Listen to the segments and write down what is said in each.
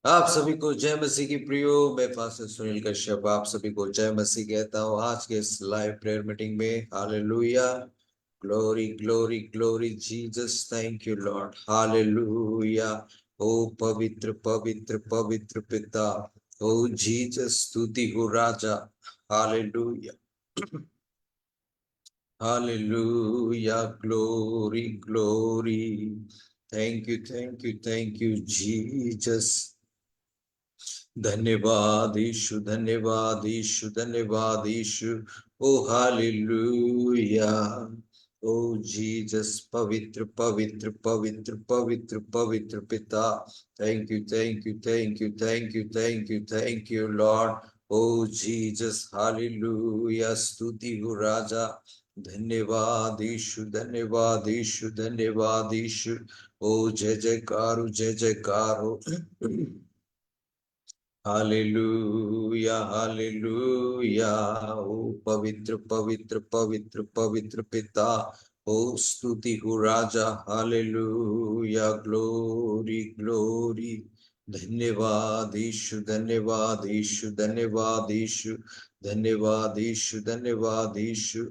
आप सभी को जय मसीह की प्रियो। मैं पास्टर सुनील कश्यप आप सभी को जय मसीह कहता हूँ आज के इस लाइव प्रेयर मीटिंग में। Hallelujah, glory glory glory Jesus, thank you Lord, hallelujah. ओ पवित्र पवित्र पवित्र पिता, ओ जीसस, स्तुति हो राजा, hallelujah hallelujah, glory glory, thank you thank you thank you Jesus. धन्यवाद यीशु, धन्यवाद यीशु, धन्यवाद यीशु। ओ हालेलुया, ओ जीसस, पवित्र पवित्र पवित्र पवित्र पवित्र पिता, thank you thank you thank you thank you thank you thank you Lord. Oh Jesus, hallelujah, स्तुति हो राजा। धन्यवाद यीशु, धन्यवाद यीशु, धन्यवाद यीशु। ओ जय जयकार हो, जय जयकार हो। हालेलुया हालेलुया, ओ पवित्र पवित्र पवित्र पवित्र पिता, ओ स्तुति हो राजा, हालेलुया, ग्लोरी ग्लोरी। धन्यवाद यीशु, धन्यवाद यीशु, धन्यवाद यीशु, धन्यवाद यीशु, धन्यवाद यीशु।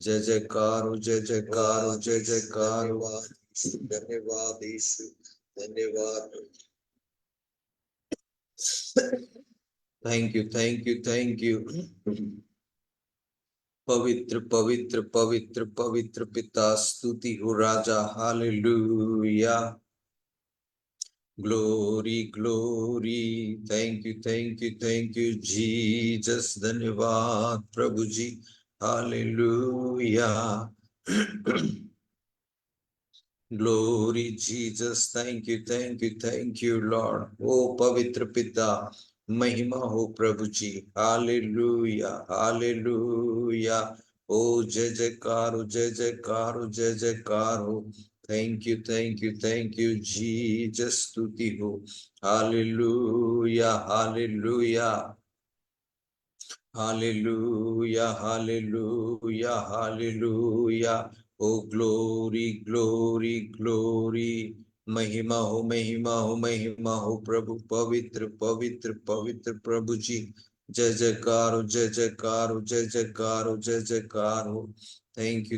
जय जयकार हो, जय जयकार हो, जय जयकार हो, धन्यवाद यीशु, धन्यवाद। Thank you thank you thank you. पवित्र पवित्र पवित्र पवित्र पिता, स्तुति हो राजा, hallelujah, glory glory, thank you thank you thank you Jesus, धन्यवाद प्रभु जी, hallelujah. Glory Jesus, thank you Lord. ओ पवित्र पिता, महिमा हो प्रभु जी, हालेलुया हालेलुया। ओ जय जयकार हो, जय जयकार हो, जय जयकार हो। थैंक यू जीसस, स्तुति हो, hallelujah hallelujah hallelujah hallelujah hallelujah. ओ ग्लोरी ग्लोरी ग्लोरी, महिमा हो महिमा हो महिमा हो प्रभु, पवित्र पवित्र पवित्र प्रभु जी। जय जयकार हो, जय जयकार हो, जय जयकार हो, जय जयकार हो। थैंक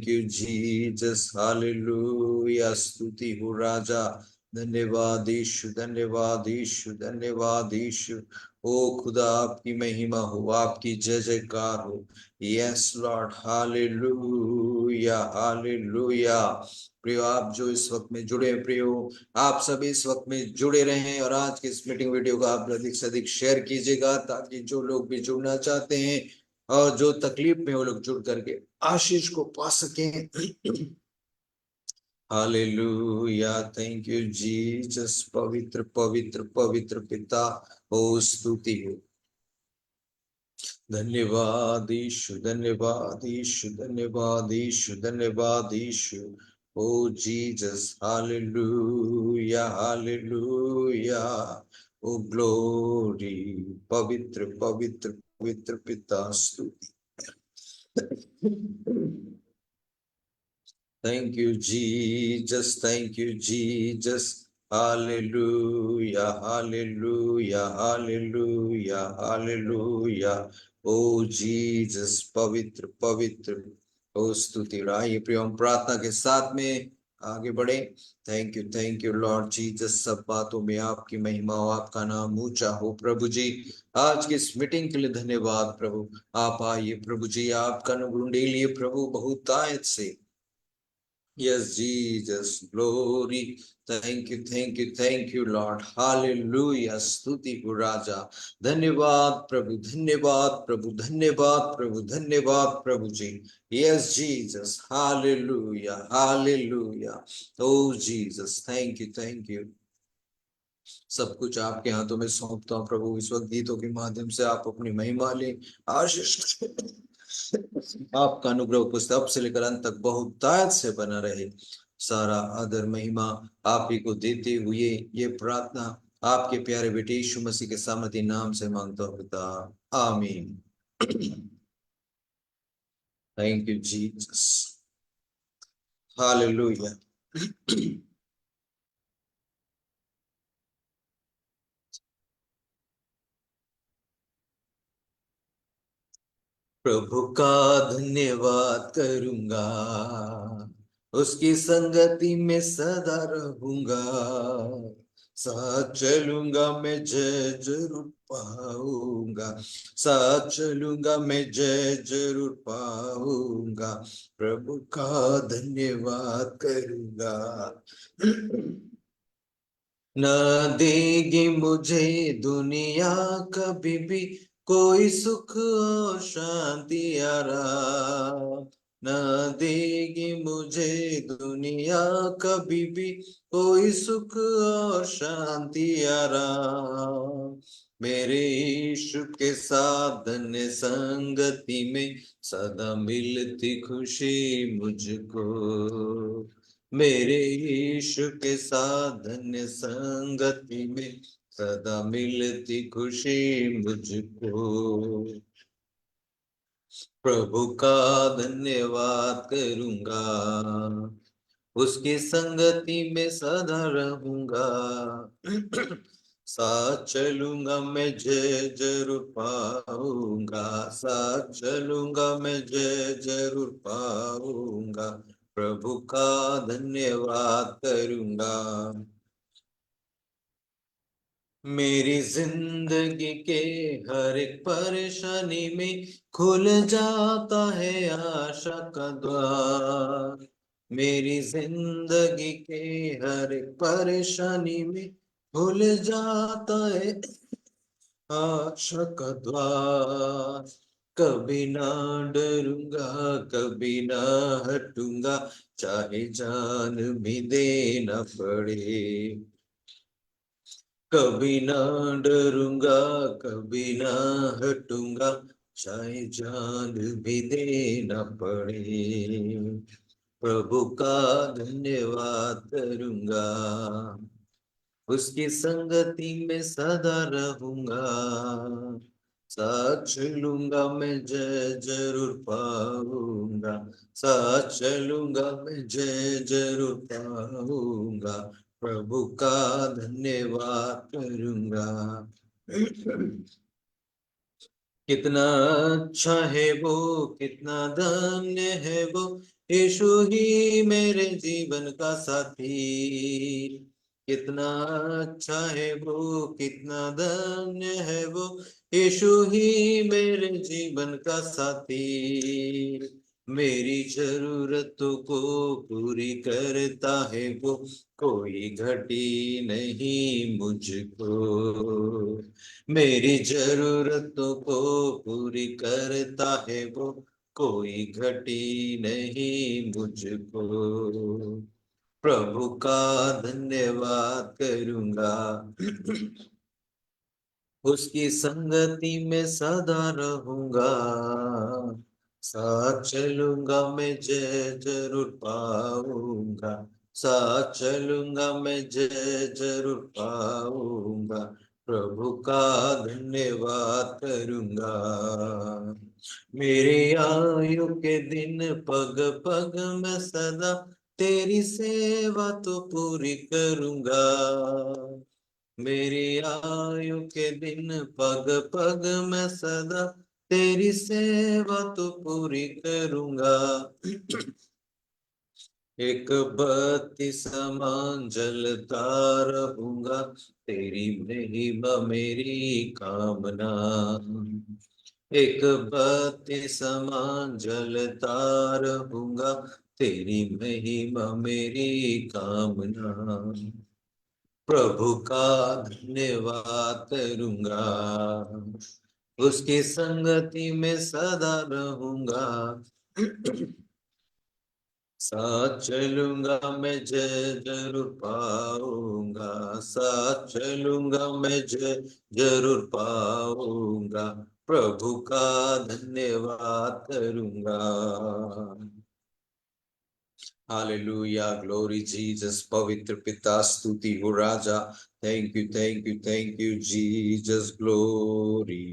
यू जीसस, हालेलुया, स्तुति हो राजा। धन्यवाद यीशु, धन्यवाद यीशु, धन्यवाद यीशु। ओ खुदा, आपकी महिमा हो, आपकी जय जयकार हो। Yes Lord, hallelujah hallelujah. प्रियो, आप जो इस वक्त में जुड़े हैं, प्रियो आप सभी इस वक्त में जुड़े रहें और आज के इस मीटिंग वीडियो को आप अधिक से अधिक शेयर कीजिएगा, ताकि जो लोग भी जुड़ना चाहते हैं और जो तकलीफ में वो लोग जुड़ करके आशीष को पा सकें। हालेलुया, थैंक यू जीसस, पवित्र पवित्र पवित्र पिता, ओ स्तुति हो। धन्यवाद यीशु, धन्यवाद यीशु, धन्यवाद यीशु, धन्यवाद यीशु। ओ जीसस, हालेलुया हालेलुया, ओ ग्लोरी, पवित्र पवित्र पवित्र पिता, स्तुति। Thank you, Jesus. Thank you, Jesus. Hallelujah, hallelujah, hallelujah, hallelujah. Oh Jesus, पवित्र पवित्र, ओ स्तुति। आइए प्रिय, हम प्रार्थना के साथ में आगे बढ़े। Thank you Lord Jesus. सब बातों में आपकी महिमा हो, आपका नाम ऊंचा हो प्रभु जी। आज की इस मीटिंग के लिए धन्यवाद प्रभु। आप आइए प्रभु जी, आपका अनुग्रह लिए प्रभु बहुतायत से। Yes, Jesus, glory. Thank you, Lord. Hallelujah. स्तुति हो राजा। धन्यवाद प्रभु, धन्यवाद प्रभु, धन्यवाद प्रभु, धन्यवाद प्रभु जी। Yes, Jesus. Hallelujah. Hallelujah. Oh, Jesus. Thank you. सब कुछ आपके हाथों में सौंपता हूँ प्रभु। इस वक्त गीतों के माध्यम से आप अपनी महिमा लें, आशीष। आपका अनुग्रह पुस्तक से लेकर अंत तक बहुतायत से बना रहे। सारा आदर महिमा आप ही को देते हुए ये प्रार्थना आपके प्यारे बेटे यीशु मसीह के सामर्थी नाम से मांगता हूँ पिता, आमीन। Thank you Jesus. हालेलुया। प्रभु का धन्यवाद करूंगा, उसकी संगति में सदा रहूंगा। साथ चलूंगा मैं, जय जरूर पाऊंगा। साथ चलूंगा मैं, जय जरूर पाऊंगा। प्रभु का धन्यवाद करूंगा। न देगी मुझे दुनिया कभी भी कोई सुख और शांति आराम। न देगी मुझे दुनिया कभी भी कोई सुख और शांति आराम। मेरे यीशु के साथ धन्य संगति में सदा मिलती खुशी मुझको। मेरे यीशु के साथ धन्य संगति में सदा मिलती खुशी मुझको। प्रभु का धन्यवाद करूंगा, उसकी संगति में सदा रहूंगा। साथ चलूंगा मैं, जय जरूर पाऊंगा। साथ चलूंगा मैं, जय जरूर पाऊंगा। प्रभु का धन्यवाद करूंगा। मेरी जिंदगी के हर एक परेशानी में खुल जाता है आशा का द्वार। मेरी जिंदगी के हर एक परेशानी में खुल जाता है आशा का द्वार। कभी ना डरूंगा, कभी ना हटूंगा, चाहे जान भी देना पड़े। कभी ना डरूंगा, कभी ना हटूंगा, चाहे जान भी देना पड़े। प्रभु का धन्यवाद करूंगा, उसकी संगति में सदा रहूंगा। साथ चलूंगा मैं, जय जरूर पाऊंगा। साथ चलूंगा मैं, जय जरूर पाऊंगा। प्रभु का धन्यवाद करूंगा। कितना अच्छा है वो, कितना धन्य है वो, यीशु ही मेरे जीवन का साथी। कितना अच्छा है वो, कितना धन्य है वो, यीशु ही मेरे जीवन का साथी। मेरी जरूरतों को पूरी करता है वो, कोई घटी नहीं मुझको। मेरी जरूरतों को पूरी करता है वो, कोई घटी नहीं मुझको। प्रभु का धन्यवाद करूंगा, उसकी संगति में सदा रहूंगा। साथ चलूंगा मैं, जय जरूर पाऊंगा। साथ चलूंगा मैं, जय जरूर पाऊंगा। प्रभु का धन्यवाद करूंगा। मेरे आयु के दिन पग पग मैं सदा तेरी सेवा तो पूरी करूंगा। मेरी आयु के दिन पग पग मैं सदा तेरी सेवा तो पूरी करूंगा। एक बत्ती समान जलता रहूंगा, तेरी महिमा मेरी कामना। एक बत्ती समान जलता रहूंगा, तेरी महिमा मेरी कामना। प्रभु का धन्यवाद करूंगा, उसकी संगति में सदा रहूंगा। साथ चलूंगा मैं, जय जरूर पाऊंगा। साथ चलूंगा मैं, जय जरूर पाऊंगा। प्रभु का धन्यवाद करूंगा। Hallelujah, glory Jesus. पवित्र पिता, स्तुति हो राजा। Thank you, thank you, thank you Jesus, glory.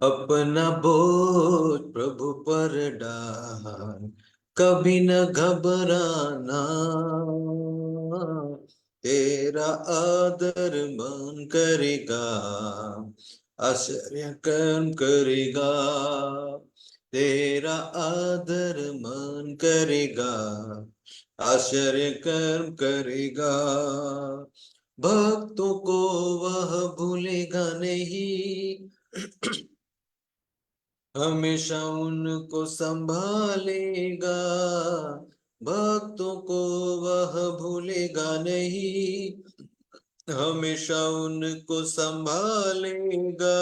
अपना बोझ प्रभु पर डाल, कभी न घबराना, तेरा आदर मान करेगा, आश्चर्य कर्म करेगा, तेरा आदर मान करेगा, आश्चर्य कर्म करेगा। भक्तों को वह भूलेगा नहीं, हमेशा उनको संभालेगा। भक्तों को वह भूलेगा नहीं, हमेशा उनको संभालेगा।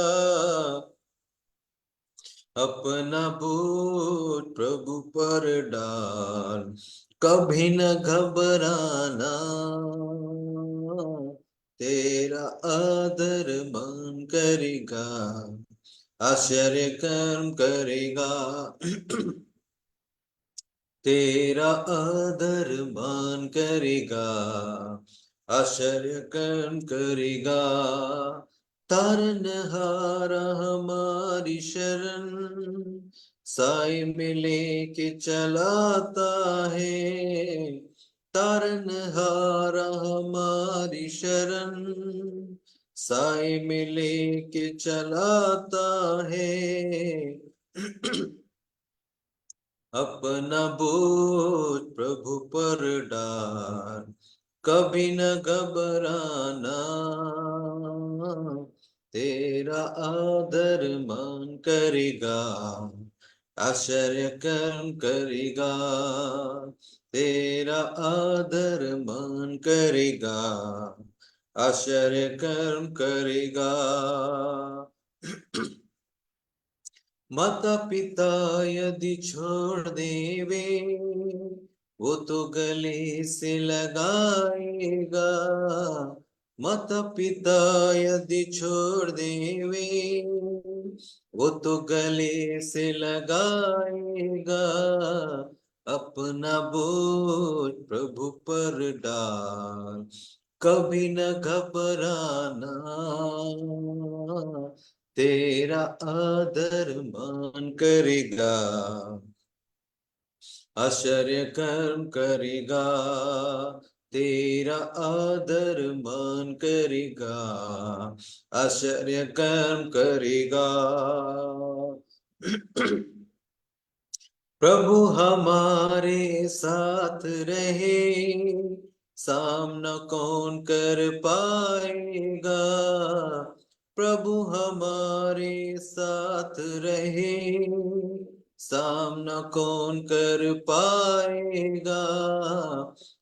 अपना बोझ प्रभु पर डाल, कभी न घबराना, तेरा आदर मान करेगा, आश्चर्य कर्म करेगा। तेरा आदर मान करेगा, आश्चर्य कर्म करेगा। तारनहारा हमारी शरण, साए में लेके चलाता है। तारनहारा हमारी शरण, साए में लेके चलाता है। अपना बोझ प्रभु पर डाल, कभी न घबराना, तेरा आदर मान करेगा, आश्चर्य कर्म करेगा। तेरा आदर मान करेगा, आश्चर्य कर्म करेगा। माता पिता यदि छोड़ देवे, वो तो गले से लगाएगा। माता पिता यदि छोड़ देवे, वो तो गले से लगाएगा। अपना बोझ प्रभु पर डाल, कभी न घबराना, तेरा आदर मान करेगा, आश्चर्य कर्म करेगा। तेरा आदर मान करेगा, आश्चर्य कर्म करेगा। प्रभु हमारे साथ रहे, सामना कौन कर पाएगा। प्रभु हमारे साथ रहे, सामना कौन कर पाएगा।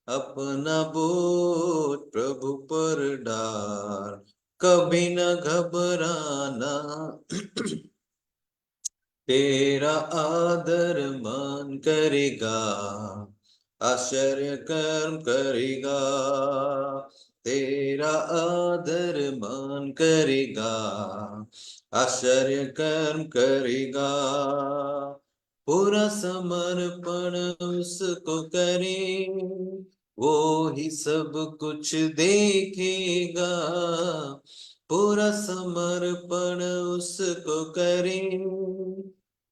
अपना बोझ प्रभु पर डाल, कभी न घबराना, तेरा आदर मान करेगा, आश्चर्य कर्म करेगा। तेरा आदर मान करेगा, आश्चर्य कर्म करेगा। पूरा समर्पण उसको करे, वो ही सब कुछ देखेगा। पूरा समर्पण उसको करे,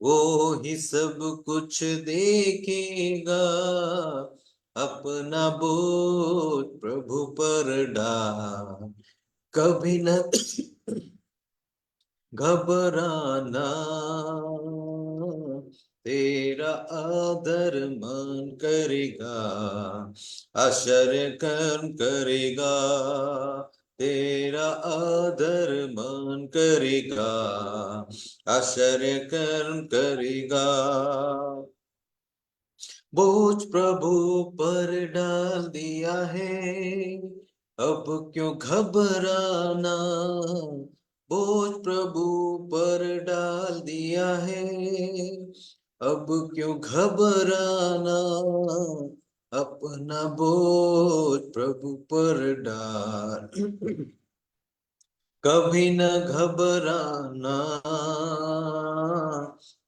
वो ही सब कुछ देखेगा। अपना बोझ प्रभु पर डाल, कभी न घबराना, तेरा आदर मान करेगा, आश्चर्य कर्म करेगा। तेरा आदर मान करेगा, आश्चर्य कर्म करेगा। बोझ प्रभु पर डाल दिया है, अब क्यों घबराना। बोझ प्रभु पर डाल दिया है, अब क्यों घबराना। अपना बोझ प्रभु पर डाल, कभी न घबराना,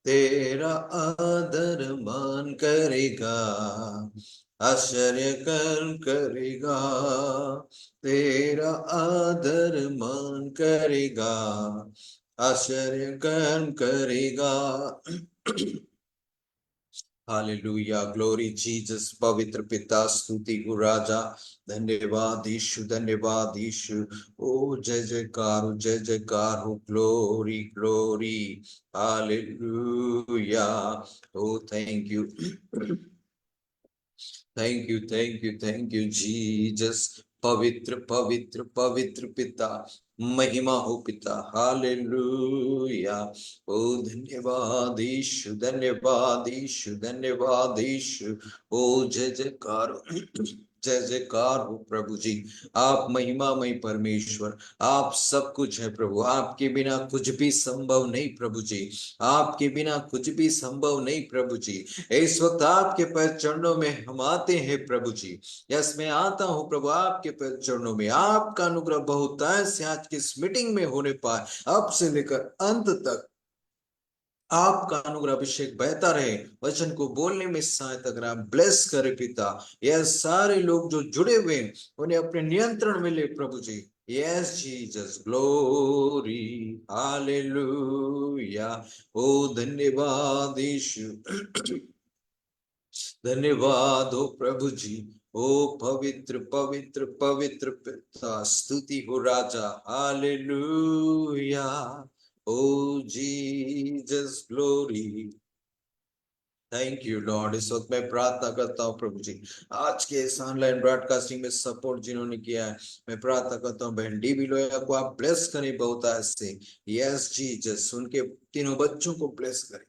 तेरा आदर मान करेगा, आश्चर्य कर्म करेगा। तेरा आदर मान करेगा, आश्चर्य कर्म करेगा। Hallelujah, glory Jesus. पवित्र पिता, स्तुति गु राजा, धन्यवाद यीशु, धन्यवाद यीशु। ओ जय जयकार हो, जय जयकार हो, glory glory. Hallelujah. Oh thank you, thank you, thank you, thank you Jesus. पवित्र पवित्र पवित्र पिता, महिमा हो पिता। हालेलुया। ओ धन्यवाद यीशु, धन्यवाद यीशु, धन्यवाद यीशु। ओ जय जयकार हो, जय जयकार हो प्रभु जी। आप महिमामय परमेश्वर, आप सब कुछ है प्रभु। आपके बिना कुछ भी संभव नहीं प्रभु जी। आपके बिना कुछ भी संभव नहीं प्रभु जी। इस वक्त आपके पैर चरणों में हम आते हैं प्रभु जी। यस, मैं आता हूं प्रभु आपके पैर चरणों में। आपका अनुग्रह बहुतायत से आज की इस मीटिंग में होने पाए, अब से लेकर अंत तक आपका अनुग्रह अभिषेक बहता रहे। वचन को बोलने में सहायता करें, आप ब्लेस करे पिता। यह सारे लोग जो जुड़े हुए हैं उन्हें अपने नियंत्रण में ले प्रभु जी। Yes Jesus, glory, hallelujah. ओ धन्यवाद यीशु, धन्यवाद हो प्रभु जी। ओ पवित्र पवित्र पवित्र पिता, स्तुति हो राजा। Hallelujah. O Jesus, glory. Thank you Lord. इस वक्त मैं प्रार्थना करता हूँ प्रभु जी, आज के इस ऑनलाइन ब्रॉडकास्टिंग में सपोर्ट जिन्होंने किया है, मैं प्रार्थना करता हूँ बहन डी बिलोया को आप ब्लेस करें बहुत आज से। यस जीसस, उनके तीनों बच्चों को ब्लेस करें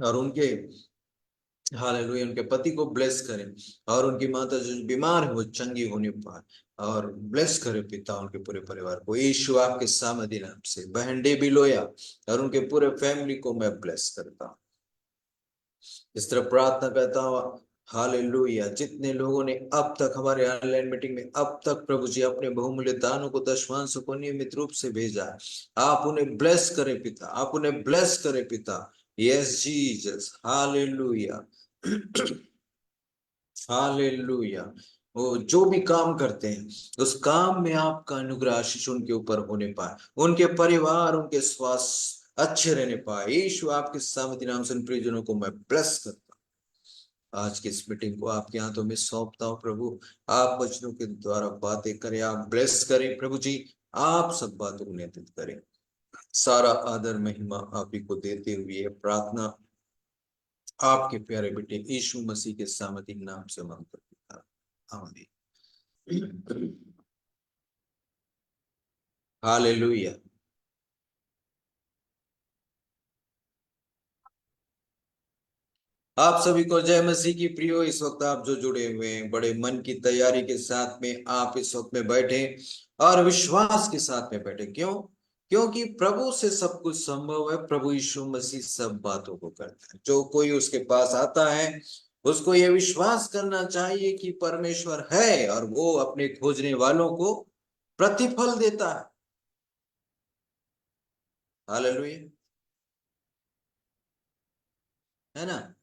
और उनके, हालेलुया, उनके पति को ब्लेस करें और उनकी माता जो बीमार है वो चंगी होने पाए। और ब्लेस करे पिता उनके पूरे परिवार को। यीशु आपके सामर्थ्य नाम से बहन डे बिलोया और उनके पूरे फैमिली को मैं ब्लेस करता हूँ। इस तरह प्रार्थना करता हूँ। हालेलुया। जितने लोगों ने अब तक हमारे ऑनलाइन मीटिंग में अब तक प्रभु जी अपने बहुमूल्य दानों को, दशमांशों को नियमित रूप से भेजा है, आप उन्हें ब्लेस करें पिता, आप उन्हें ब्लेस करें पिता। Yes Jesus, hallelujah. हालेलुया। वो जो भी काम करते हैं उस काम में आपका अनुग्रह आशीष उनके ऊपर होने पाए, उनके परिवार, उनके स्वास्थ्य अच्छे रहने पाए। यीशु आपके सामर्थ्य नाम से उन प्रियजनों को मैं ब्लेस करता हूं। आज की इस मीटिंग को आपके हाथों में सौंपता हूं प्रभु। आप वचनों के द्वारा बातें करें, आप ब्लेस करें प्रभु जी। आप सब बातों को नियंत्रित करें। सारा आदर महिमा आप ही को देते हुए प्रार्थना आपके प्यारे बेटे यीशु मसीह के सामर्थ्य नाम से मांगता हूं, आमीन। हालेलुया। आप सभी को जय मसीह की प्रियो। इस वक्त आप जो जुड़े हुए हैं बड़े मन की तैयारी के साथ में आप इस वक्त में बैठे और विश्वास के साथ में बैठे। क्यों? क्योंकि प्रभु से सब कुछ संभव है। प्रभु यीशु मसीह सब बातों को करता है। जो कोई उसके पास आता है उसको यह विश्वास करना चाहिए कि परमेश्वर है और वो अपने खोजने वालों को प्रतिफल देता है। हालेलुया, है ना?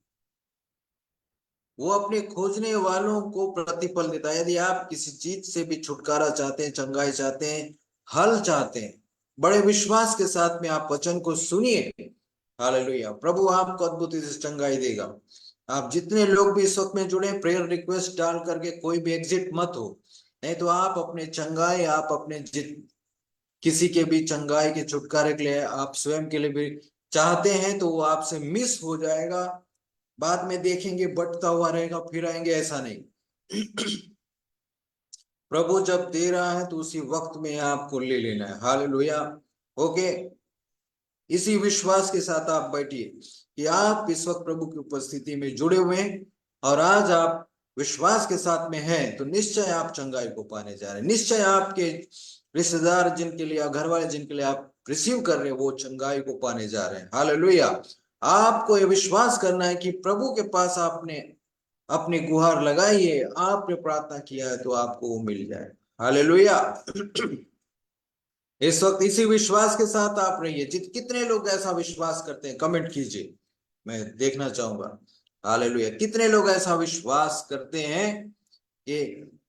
वो अपने खोजने वालों को प्रतिफल देता है। यदि आप किसी चीज से भी छुटकारा चाहते हैं, चंगाई चाहते हैं, हल चाहते हैं, बड़े विश्वास के साथ में आप वचन को सुनिए। हालेलुया। प्रभु आपको अद्भुत से चंगाई देगा। आप जितने लोग भी इस वक्त में जुड़े, प्रेयर रिक्वेस्ट डाल करके कोई भी एग्जिट मत हो, नहीं तो आप अपने चंगाई, आप अपने किसी के भी चंगाई के छुटकारे के लिए आप स्वयं के लिए भी चाहते हैं तो वो आपसे मिस हो जाएगा। बाद में देखेंगे बटता हुआ रहेगा, फिर आएंगे, ऐसा नहीं। प्रभु जब दे रहा है तो उसी वक्त में आपको ले लेना है। हालेलुया। ओके, इसी विश्वास के साथ आप बैठिए कि आप इस वक्त प्रभु की उपस्थिति में जुड़े हुए हैं और आज आप विश्वास के साथ में हैं तो निश्चय आप चंगाई को पाने जा रहे हैं। निश्चय आपके रिश्तेदार जिनके लिए, घर वाले जिनके लिए आप रिसीव कर रहे हैं, वो चंगाई को पाने जा रहे हैं। हालेलुया। आपको यह विश्वास करना है कि प्रभु के पास आपने अपनी गुहार लगाइए, आपने प्रार्थना किया है तो आपको वो मिल जाए। हालेलुया। इस वक्त इसी विश्वास के साथ आप रहिए। कितने लोग ऐसा विश्वास करते हैं, कमेंट कीजिए, मैं देखना चाहूंगा। हालेलुया। कितने लोग ऐसा विश्वास करते हैं कि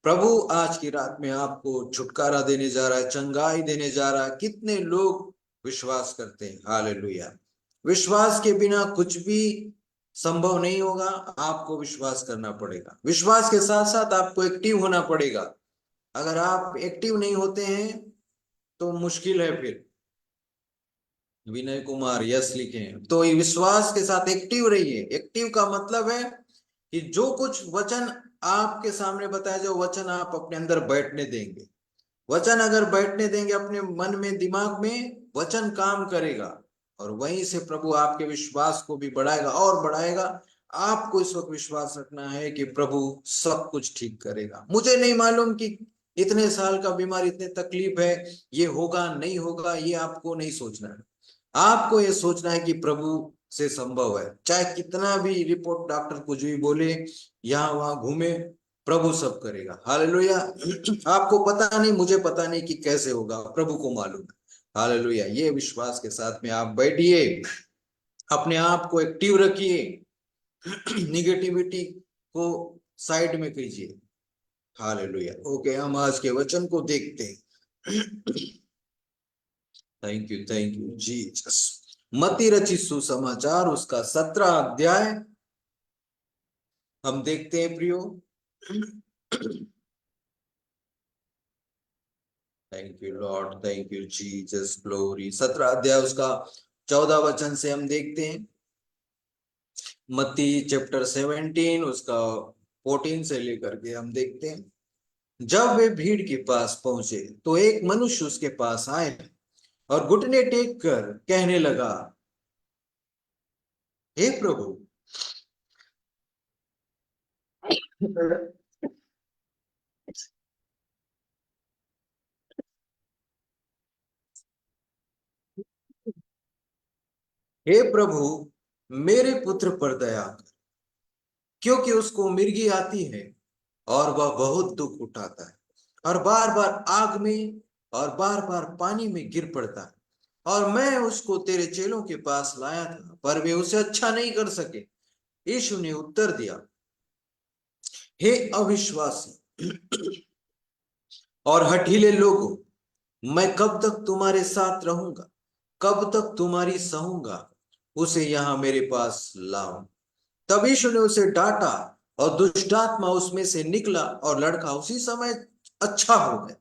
प्रभु आज की रात में आपको छुटकारा देने जा रहा है, चंगाई देने जा रहा है। कितने लोग विश्वास करते हैं? हालेलुया। विश्वास के बिना कुछ भी संभव नहीं होगा। आपको विश्वास करना पड़ेगा, विश्वास के साथ साथ आपको एक्टिव होना पड़ेगा। अगर आप एक्टिव नहीं होते हैं तो मुश्किल है। फिर विनय कुमार यस लिखे हैं, तो ये विश्वास के साथ एक्टिव रहिए। एक्टिव का मतलब है कि जो कुछ वचन आपके सामने बताया, जो वचन आप अपने अंदर बैठने देंगे। वचन अगर बैठने देंगे अपने मन में, दिमाग में, वचन काम करेगा और वहीं से प्रभु आपके विश्वास को भी बढ़ाएगा और बढ़ाएगा। आपको इस वक्त विश्वास रखना है कि प्रभु सब कुछ ठीक करेगा। मुझे नहीं मालूम कि इतने साल का बीमार, इतने तकलीफ है, ये होगा नहीं होगा, ये आपको नहीं सोचना है। आपको ये सोचना है कि प्रभु से संभव है। चाहे कितना भी रिपोर्ट डॉक्टर कुछ भी बोले, यहाँ वहां घूमे, प्रभु सब करेगा। हालेलुया। आपको पता नहीं, मुझे पता नहीं कि कैसे होगा, प्रभु को मालूम है। हालेलुया। ये विश्वास के साथ में आप बैठिए, अपने आप को एक्टिव रखिए, निगेटिविटी को साइड में कीजिए। हालेलुया। ओके, हम आज के वचन को देखते हैं। Thank you Jesus. मत्ती रचित सुसमाचार उसका 17 अध्याय हम देखते हैं प्रियो। Thank you Lord, thank you Jesus, glory. 17 अध्याय उसका 14 वचन से हम देखते हैं। मत्ती चैप्टर 17 उसका 14 से लेकर के हम देखते हैं। जब वे भीड़ के पास पहुंचे तो एक मनुष्य उसके पास आए और घुटने टेक कर कहने लगा, हे प्रभु, हे प्रभु, मेरे पुत्र पर दया कर, क्योंकि उसको मिर्गी आती है और वह बहुत दुख उठाता है और बार बार आग में और बार बार पानी में गिर पड़ता है। और मैं उसको तेरे चेलों के पास लाया था, पर वे उसे अच्छा नहीं कर सके। यीशु ने उत्तर दिया, हे अविश्वासी और हठीले लोगों, मैं कब तक तुम्हारे साथ रहूंगा, कब तक तुम्हारी सहूंगा, उसे यहां मेरे पास लाओ। तब यीशु ने उसे डांटा और दुष्टात्मा उसमें से निकला और लड़का उसी समय अच्छा हो गया।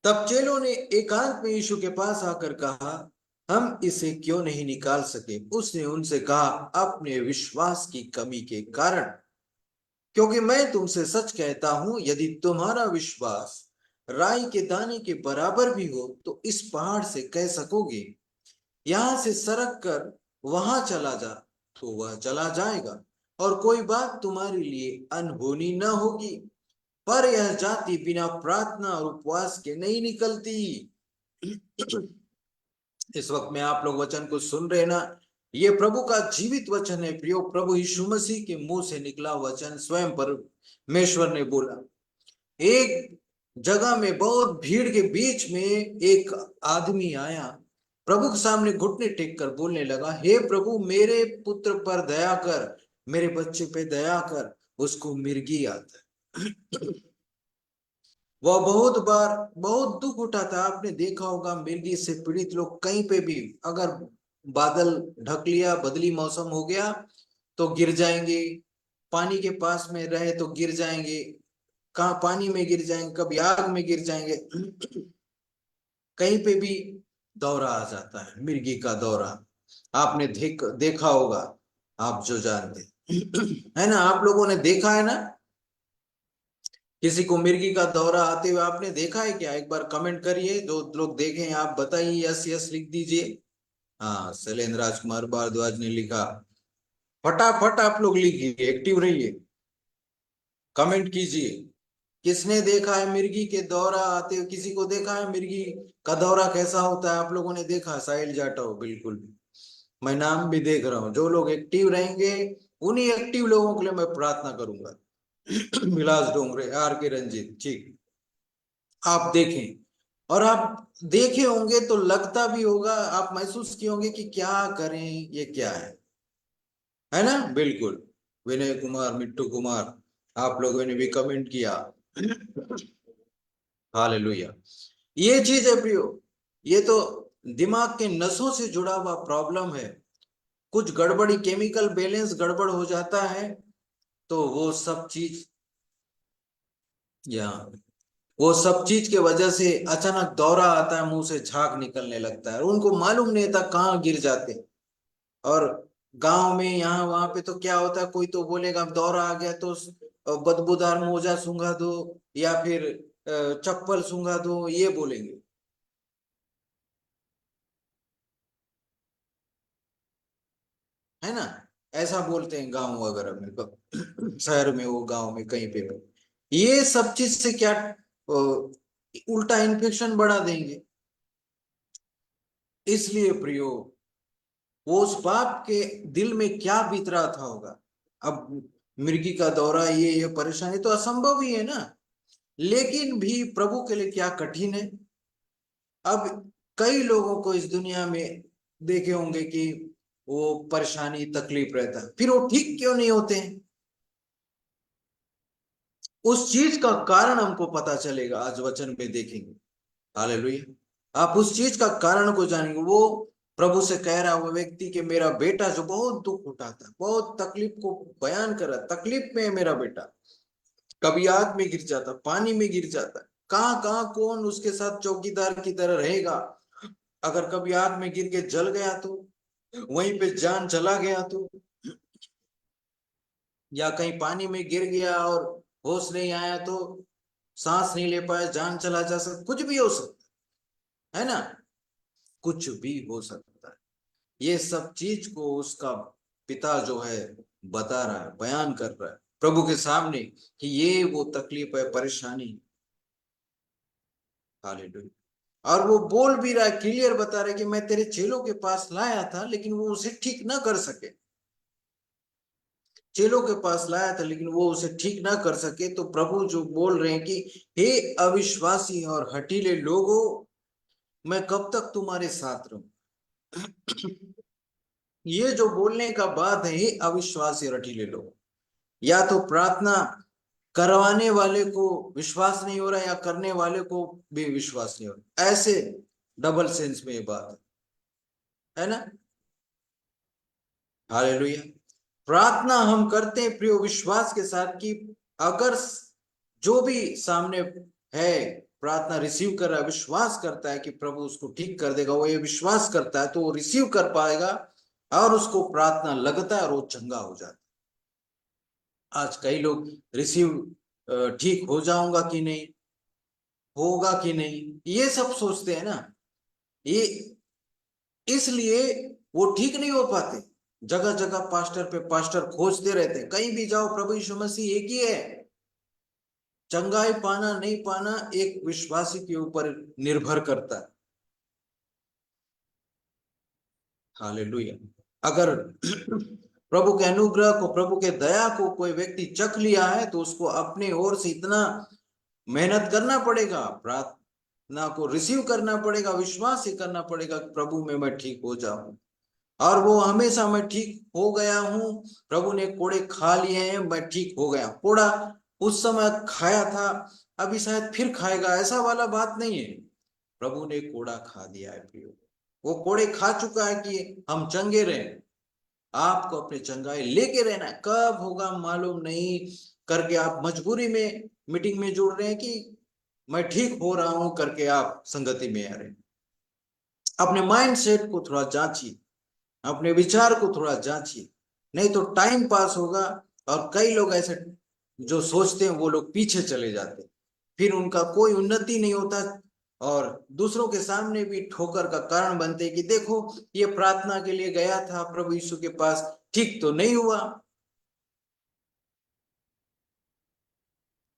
तब चेलों ने एकांत में यीशु के पास आकर कहा, हम इसे क्यों नहीं निकाल सके? उसने उनसे कहा, अपने विश्वास की कमी के कारण। क्योंकि मैं तुमसे सच कहता हूं, यदि तुम्हारा विश्वास राई के दाने के बराबर भी हो तो इस पहाड़ से कह सकोगे, यहां से सरक कर वहां चला जा, तो वह चला जाएगा और कोई बात तुम्हारे लिए अनहोनी न होगी। पर यह जाति बिना प्रार्थना और उपवास के नहीं निकलती। इस वक्त में आप लोग वचन को सुन रहे ना, ये प्रभु का जीवित वचन है प्रियो। प्रभु यीशु मसीह के मुंह से निकला वचन, स्वयं परमेश्वर ने बोला। एक जगह में बहुत भीड़ के बीच में एक आदमी आया, प्रभु के सामने घुटने टेक कर बोलने लगा, हे प्रभु, मेरे पुत्र पर दया कर, मेरे बच्चे पे दया कर, उसको मिर्गी आता है। वह बहुत बार बहुत दुख उठाता। आपने देखा होगा मिर्गी से पीड़ित लोग कहीं पे भी, अगर बादल ढक लिया, बदली मौसम हो गया तो गिर जाएंगे, पानी के पास में रहे तो गिर जाएंगे, कहाँ पानी में गिर जाएंगे, कभी आग में गिर जाएंगे। कहीं पे भी दौरा आ जाता है, मिर्गी का दौरा। आपने देखा होगा, आप जो जानते है ना, आप लोगों ने देखा है ना, किसी को मिर्गी का दौरा आते हुए आपने देखा है क्या? एक बार कमेंट करिए, जो लोग देखे हैं आप बताइए, यस यस लिख दीजिए। हाँ, शैलेंद्र राजकुमार भारद्वाज ने लिखा। फटाफट आप लोग लिखिए, एक्टिव रहिए, कमेंट कीजिए। किसने देखा है मिर्गी के दौरा आते हुए? किसी को देखा है मिर्गी का दौरा कैसा होता है? आप लोगों ने देखा? साहिल जाटव, बिल्कुल। मैं नाम भी देख रहा हूँ, जो लोग एक्टिव रहेंगे उन्हीं एक्टिव लोगों के लिए मैं प्रार्थना करूंगा। विलास डोंगरे, आर के रंजीत, ठीक। आप देखें, और आप देखे होंगे तो लगता भी होगा, आप महसूस किए होंगे कि क्या करें, ये क्या है ना? बिल्कुल। विनय कुमार, मिट्टू कुमार, आप लोगों ने भी कमेंट किया। हालेलुया। ये चीज है प्रियो, ये तो दिमाग के नसों से जुड़ा हुआ प्रॉब्लम है। कुछ गड़बड़ी, केमिकल बैलेंस गड़बड़ हो जाता है तो वो सब चीज, या वो सब चीज के वजह से अचानक दौरा आता है, मुंह से झाग निकलने लगता है, उनको मालूम नहीं था कहाँ गिर जाते। और गांव में यहाँ वहां पे तो क्या होता है, कोई तो बोलेगा दौरा आ गया तो बदबूदार मोजा सूंघा दो, या फिर चप्पल सूंघा दो, ये बोलेंगे, है ना। ऐसा बोलते हैं गांव वगैरह में, शहर में हो, गांव में कहीं पे भी। ये सब चीज से क्या उल्टा इन्फेक्शन बढ़ा देंगे। इसलिए प्रियो, वो उस बाप के दिल में क्या बीत रहा था होगा। अब मिर्गी का दौरा, ये परेशानी तो असंभव ही है ना, लेकिन भी प्रभु के लिए क्या कठिन है। अब कई लोगों को इस दुनिया में देखे होंगे कि वो परेशानी तकलीफ रहता है, फिर वो ठीक क्यों नहीं होते हैं। उस चीज का कारण हमको पता चलेगा, आज वचन में देखेंगे। हालेलुया। आप उस चीज का कारण को जानेंगे। वो प्रभु से कह रहा, वो व्यक्ति कि मेरा बेटा जो बहुत दुख उठाता, बहुत तकलीफ को बयान कर रहा, तकलीफ में है मेरा बेटा, कभी आग में गिर जाता, पानी में गिर जाता, कहाँ कहाँ कौन उसके साथ चौकीदार की तरह रहेगा। अगर कभी आग में गिर के जल गया तो, वहीं पे जान चला गया तो, या कहीं पानी में गिर गया और होश नहीं आया तो, सांस नहीं ले पाया, जान चला जा सकता, कुछ भी हो सकता है ना, कुछ भी हो सकता है। ये सब चीज को उसका पिता जो है बता रहा है, बयान कर रहा है प्रभु के सामने कि ये वो तकलीफ है, परेशानी। हालेलुया। और वो बोल भी रहा है, क्लियर बता रहा है कि मैं तेरे चेलों के पास लाया था लेकिन वो उसे ठीक ना कर सके। चेलों के पास लाया था लेकिन वो उसे ठीक ना कर सके, तो प्रभु जो बोल रहे हैं कि हे अविश्वासी और हठीले लोगों, मैं कब तक तुम्हारे साथ रहूं। ये जो बोलने का बात है, हे अविश्वासी और हठीले लोग, या तो प्रार्थना करवाने वाले को विश्वास नहीं हो रहा, या करने वाले को भी विश्वास नहीं हो रहा, ऐसे डबल सेंस में ये बात है ना। हालेलुया। प्रार्थना हम करते हैं प्रियो विश्वास के साथ कि अगर जो भी सामने है प्रार्थना रिसीव कर रहा है, विश्वास करता है कि प्रभु उसको ठीक कर देगा, वो ये विश्वास करता है तो वो रिसीव कर पाएगा, और उसको प्रार्थना लगता है और वो चंगा हो जाता है। आज कई लोग रिसीव, ठीक हो जाऊंगा कि नहीं, होगा कि नहीं, ये सब सोचते हैं ना। ये इसलिए वो ठीक नहीं हो पाते। जगह जगह पास्टर पे पास्टर खोजते रहते हैं, कहीं भी जाओ प्रभु यीशु मसीह एक ही है। चंगाई पाना नहीं पाना एक विश्वासी के ऊपर निर्भर करता है। हालेलुया। अगर प्रभु के अनुग्रह को, प्रभु के दया को कोई व्यक्ति चख लिया है तो उसको अपने ओर से इतना मेहनत करना पड़ेगा, प्रार्थना को रिसीव करना पड़ेगा, विश्वास ही करना पड़ेगा कि प्रभु में मैं ठीक हो जाऊं। और वो हमेशा मैं ठीक हो गया हूं, प्रभु ने कोड़े खा लिए हैं, मैं ठीक हो गया। कोड़ा उस समय खाया था, अभी शायद फिर खाएगा, ऐसा वाला बात नहीं है। प्रभु ने कोड़ा खा दिया है प्रियो, वो कोड़े खा चुका है कि हम चंगे रहे। आपको अपनी चंगाई लेके रहना है, कब होगा मालूम नहीं करके आप मजबूरी में मीटिंग में जुड़ रहे हैं कि मैं ठीक हो रहा हूं करके आप संगति में आ रहे हैं। अपने माइंड सेट को थोड़ा जांचिए, अपने विचार को थोड़ा जांचिए, नहीं तो टाइम पास होगा। और कई लोग ऐसे जो सोचते हैं वो लोग पीछे चले जाते हैं, फिर उनका कोई उन्नति नहीं होता, और दूसरों के सामने भी ठोकर का कारण बनते हैं कि देखो ये प्रार्थना के लिए गया था प्रभु यीशु के पास, ठीक तो नहीं हुआ।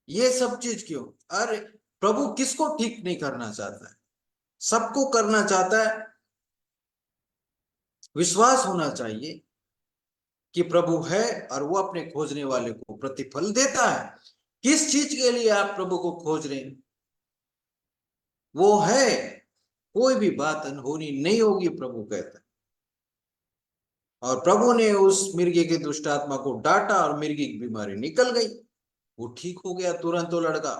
ये सब चीज क्यों? अरे प्रभु किसको ठीक नहीं करना चाहता है? सबको करना चाहता है। विश्वास होना चाहिए कि प्रभु है और वो अपने खोजने वाले को प्रतिफल देता है। किस चीज के लिए आप प्रभु को खोज रहे हैं, वो है। कोई भी बात अनहोनी नहीं होगी, प्रभु कहता है। और प्रभु ने उस मिर्गी की दुष्ट आत्मा को डांटा और मिर्गी की बीमारी निकल गई। वो ठीक हो गया तुरंत वो लड़का।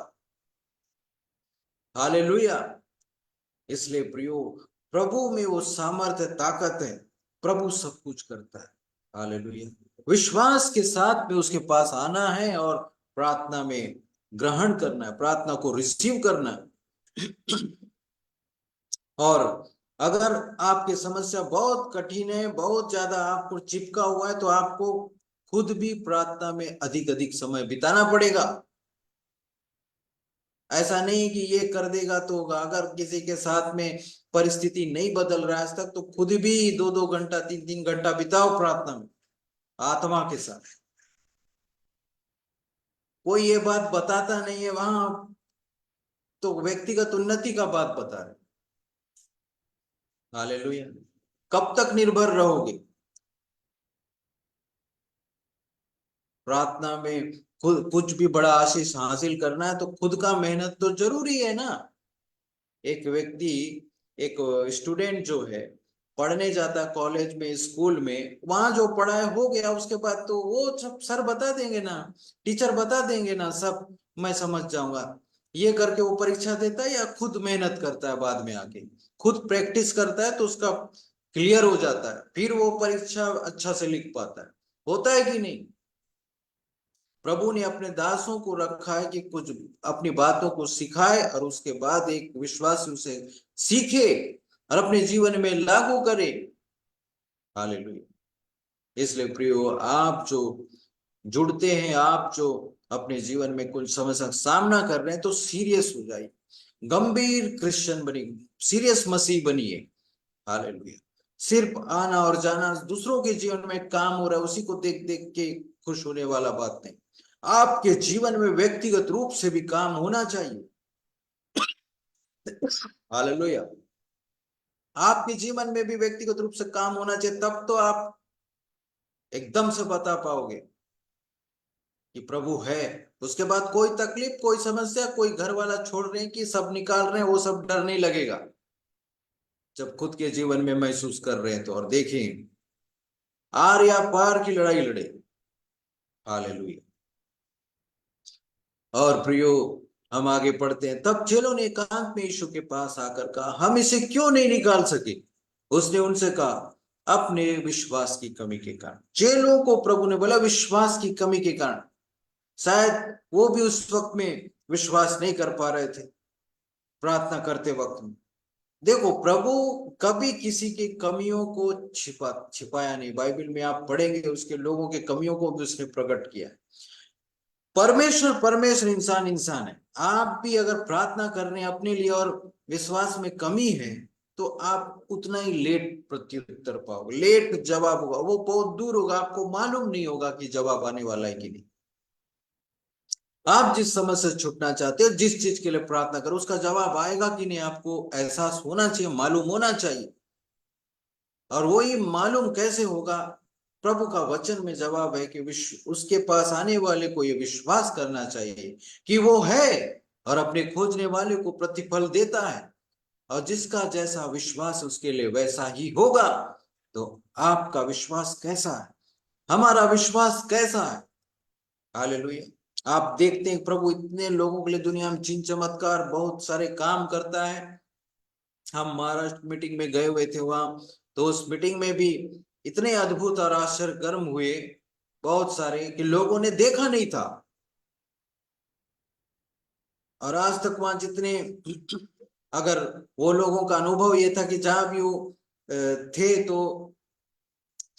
हालेलुया। इसलिए प्रियो, प्रभु में वो सामर्थ्य ताकत है, प्रभु सब कुछ करता है। हालेलुया। विश्वास के साथ में उसके पास आना है और प्रार्थना में ग्रहण करना है, प्रार्थना को रिसीव करना है। और अगर आपकी समस्या बहुत कठिन है, बहुत ज्यादा आपको चिपका हुआ है, तो आपको खुद भी प्रार्थना में अधिक अधिक समय बिताना पड़ेगा। ऐसा नहीं कि ये कर देगा तो होगा। अगर किसी के साथ में परिस्थिति नहीं बदल रहा है आज तक, तो खुद भी 2-2 घंटा 3-3 घंटा बिताओ प्रार्थना में आत्मा के साथ। कोई ये बात बताता नहीं है वहां, तो व्यक्तिगत उन्नति का बात बता रहे। हालेलुया। कब तक निर्भर रहोगे प्रार्थना में? खुद कुछ भी बड़ा आशीष हासिल करना है तो खुद का मेहनत तो जरूरी है ना। एक व्यक्ति, एक स्टूडेंट जो है, पढ़ने जाता है कॉलेज में, स्कूल में, वहां जो पढ़ाई हो गया उसके बाद तो वो सब सर बता देंगे ना, टीचर बता देंगे ना, सब मैं समझ जाऊंगा। ये करके वो परीक्षा देता है या खुद मेहनत करता है बाद में आके, खुद प्रैक्टिस करता है तो उसका क्लियर हो जाता है, फिर वो परीक्षा अच्छा से लिख पाता है। होता है कि नहीं? प्रभु ने अपने दासों को रखा है कि कुछ अपनी बातों को सिखाए और उसके बाद एक विश्वासी उसे सीखे और अपने जीवन में लागू करे। हालेलुया। इसलिए प्रियो, आप जो जुड़ते हैं, आप जो अपने जीवन में कुछ समस्या का सामना कर रहे हैं, तो सीरियस हो जाइए, गंभीर क्रिश्चियन बनिए, सीरियस मसीह बनिए। हालेलुया। सिर्फ आना और जाना, दूसरों के जीवन में काम हो रहा है उसी को देख देख के खुश होने वाला बात नहीं। आपके जीवन में व्यक्तिगत रूप से भी काम होना चाहिए। हालेलुया। आपके जीवन में भी व्यक्तिगत रूप से काम होना चाहिए, तब तो आप एकदम से बता पाओगे कि प्रभु है। उसके बाद कोई तकलीफ, कोई समस्या, कोई घर वाला छोड़ रहे हैं कि सब निकाल रहे हैं, वो सब डर नहीं लगेगा जब खुद के जीवन में महसूस कर रहे हैं तो। और देखें, आर या पार की लड़ाई लड़े। हालेलुया। और प्रियो, हम आगे पढ़ते हैं। तब चेलों ने एकांत में यीशु के पास आकर कहा, हम इसे क्यों नहीं निकाल सके? उसने उनसे कहा, अपने विश्वास की कमी के कारण। चेलों को प्रभु ने बोला विश्वास की कमी के कारण। शायद वो भी उस वक्त में विश्वास नहीं कर पा रहे थे प्रार्थना करते वक्त में। देखो, प्रभु कभी किसी की कमियों को छिपाया नहीं। बाइबल में आप पढ़ेंगे उसके लोगों के कमियों को भी उसने प्रकट किया। परमेश्वर परमेश्वर, इंसान इंसान है। आप भी अगर प्रार्थना कर रहे हैं अपने लिए और विश्वास में कमी है, तो आप उतना ही लेट प्रत्युत्तर पाओगे, लेट जवाब होगा, वो बहुत दूर होगा, आपको मालूम नहीं होगा कि जवाब आने वाला है कि नहीं। आप जिस समस्या से छूटना चाहते हो, जिस चीज के लिए प्रार्थना करो, उसका जवाब आएगा कि नहीं, आपको एहसास होना चाहिए, मालूम होना चाहिए। और वो ही मालूम कैसे होगा? प्रभु का वचन में जवाब है कि विश्व उसके पास आने वाले को ये विश्वास करना चाहिए कि वो है और अपने खोजने वाले को प्रतिफल देता है, और जिसका जैसा विश्वास उसके लिए वैसा ही होगा। तो आपका विश्वास कैसा है? हमारा विश्वास कैसा है? हालेलुया। आप देखते हैं प्रभु इतने लोगों के लिए दुनिया में चिन्ह चमत्कार बहुत सारे काम करता है। हम महाराष्ट्र मीटिंग में गए हुए थे वहां, तो उस मीटिंग में भी इतने अद्भुत और आश्चर्य कर्म हुए बहुत सारे कि लोगों ने देखा नहीं था। और आज तक वहां जितने, अगर वो लोगों का अनुभव ये था कि जहां भी वो थे तो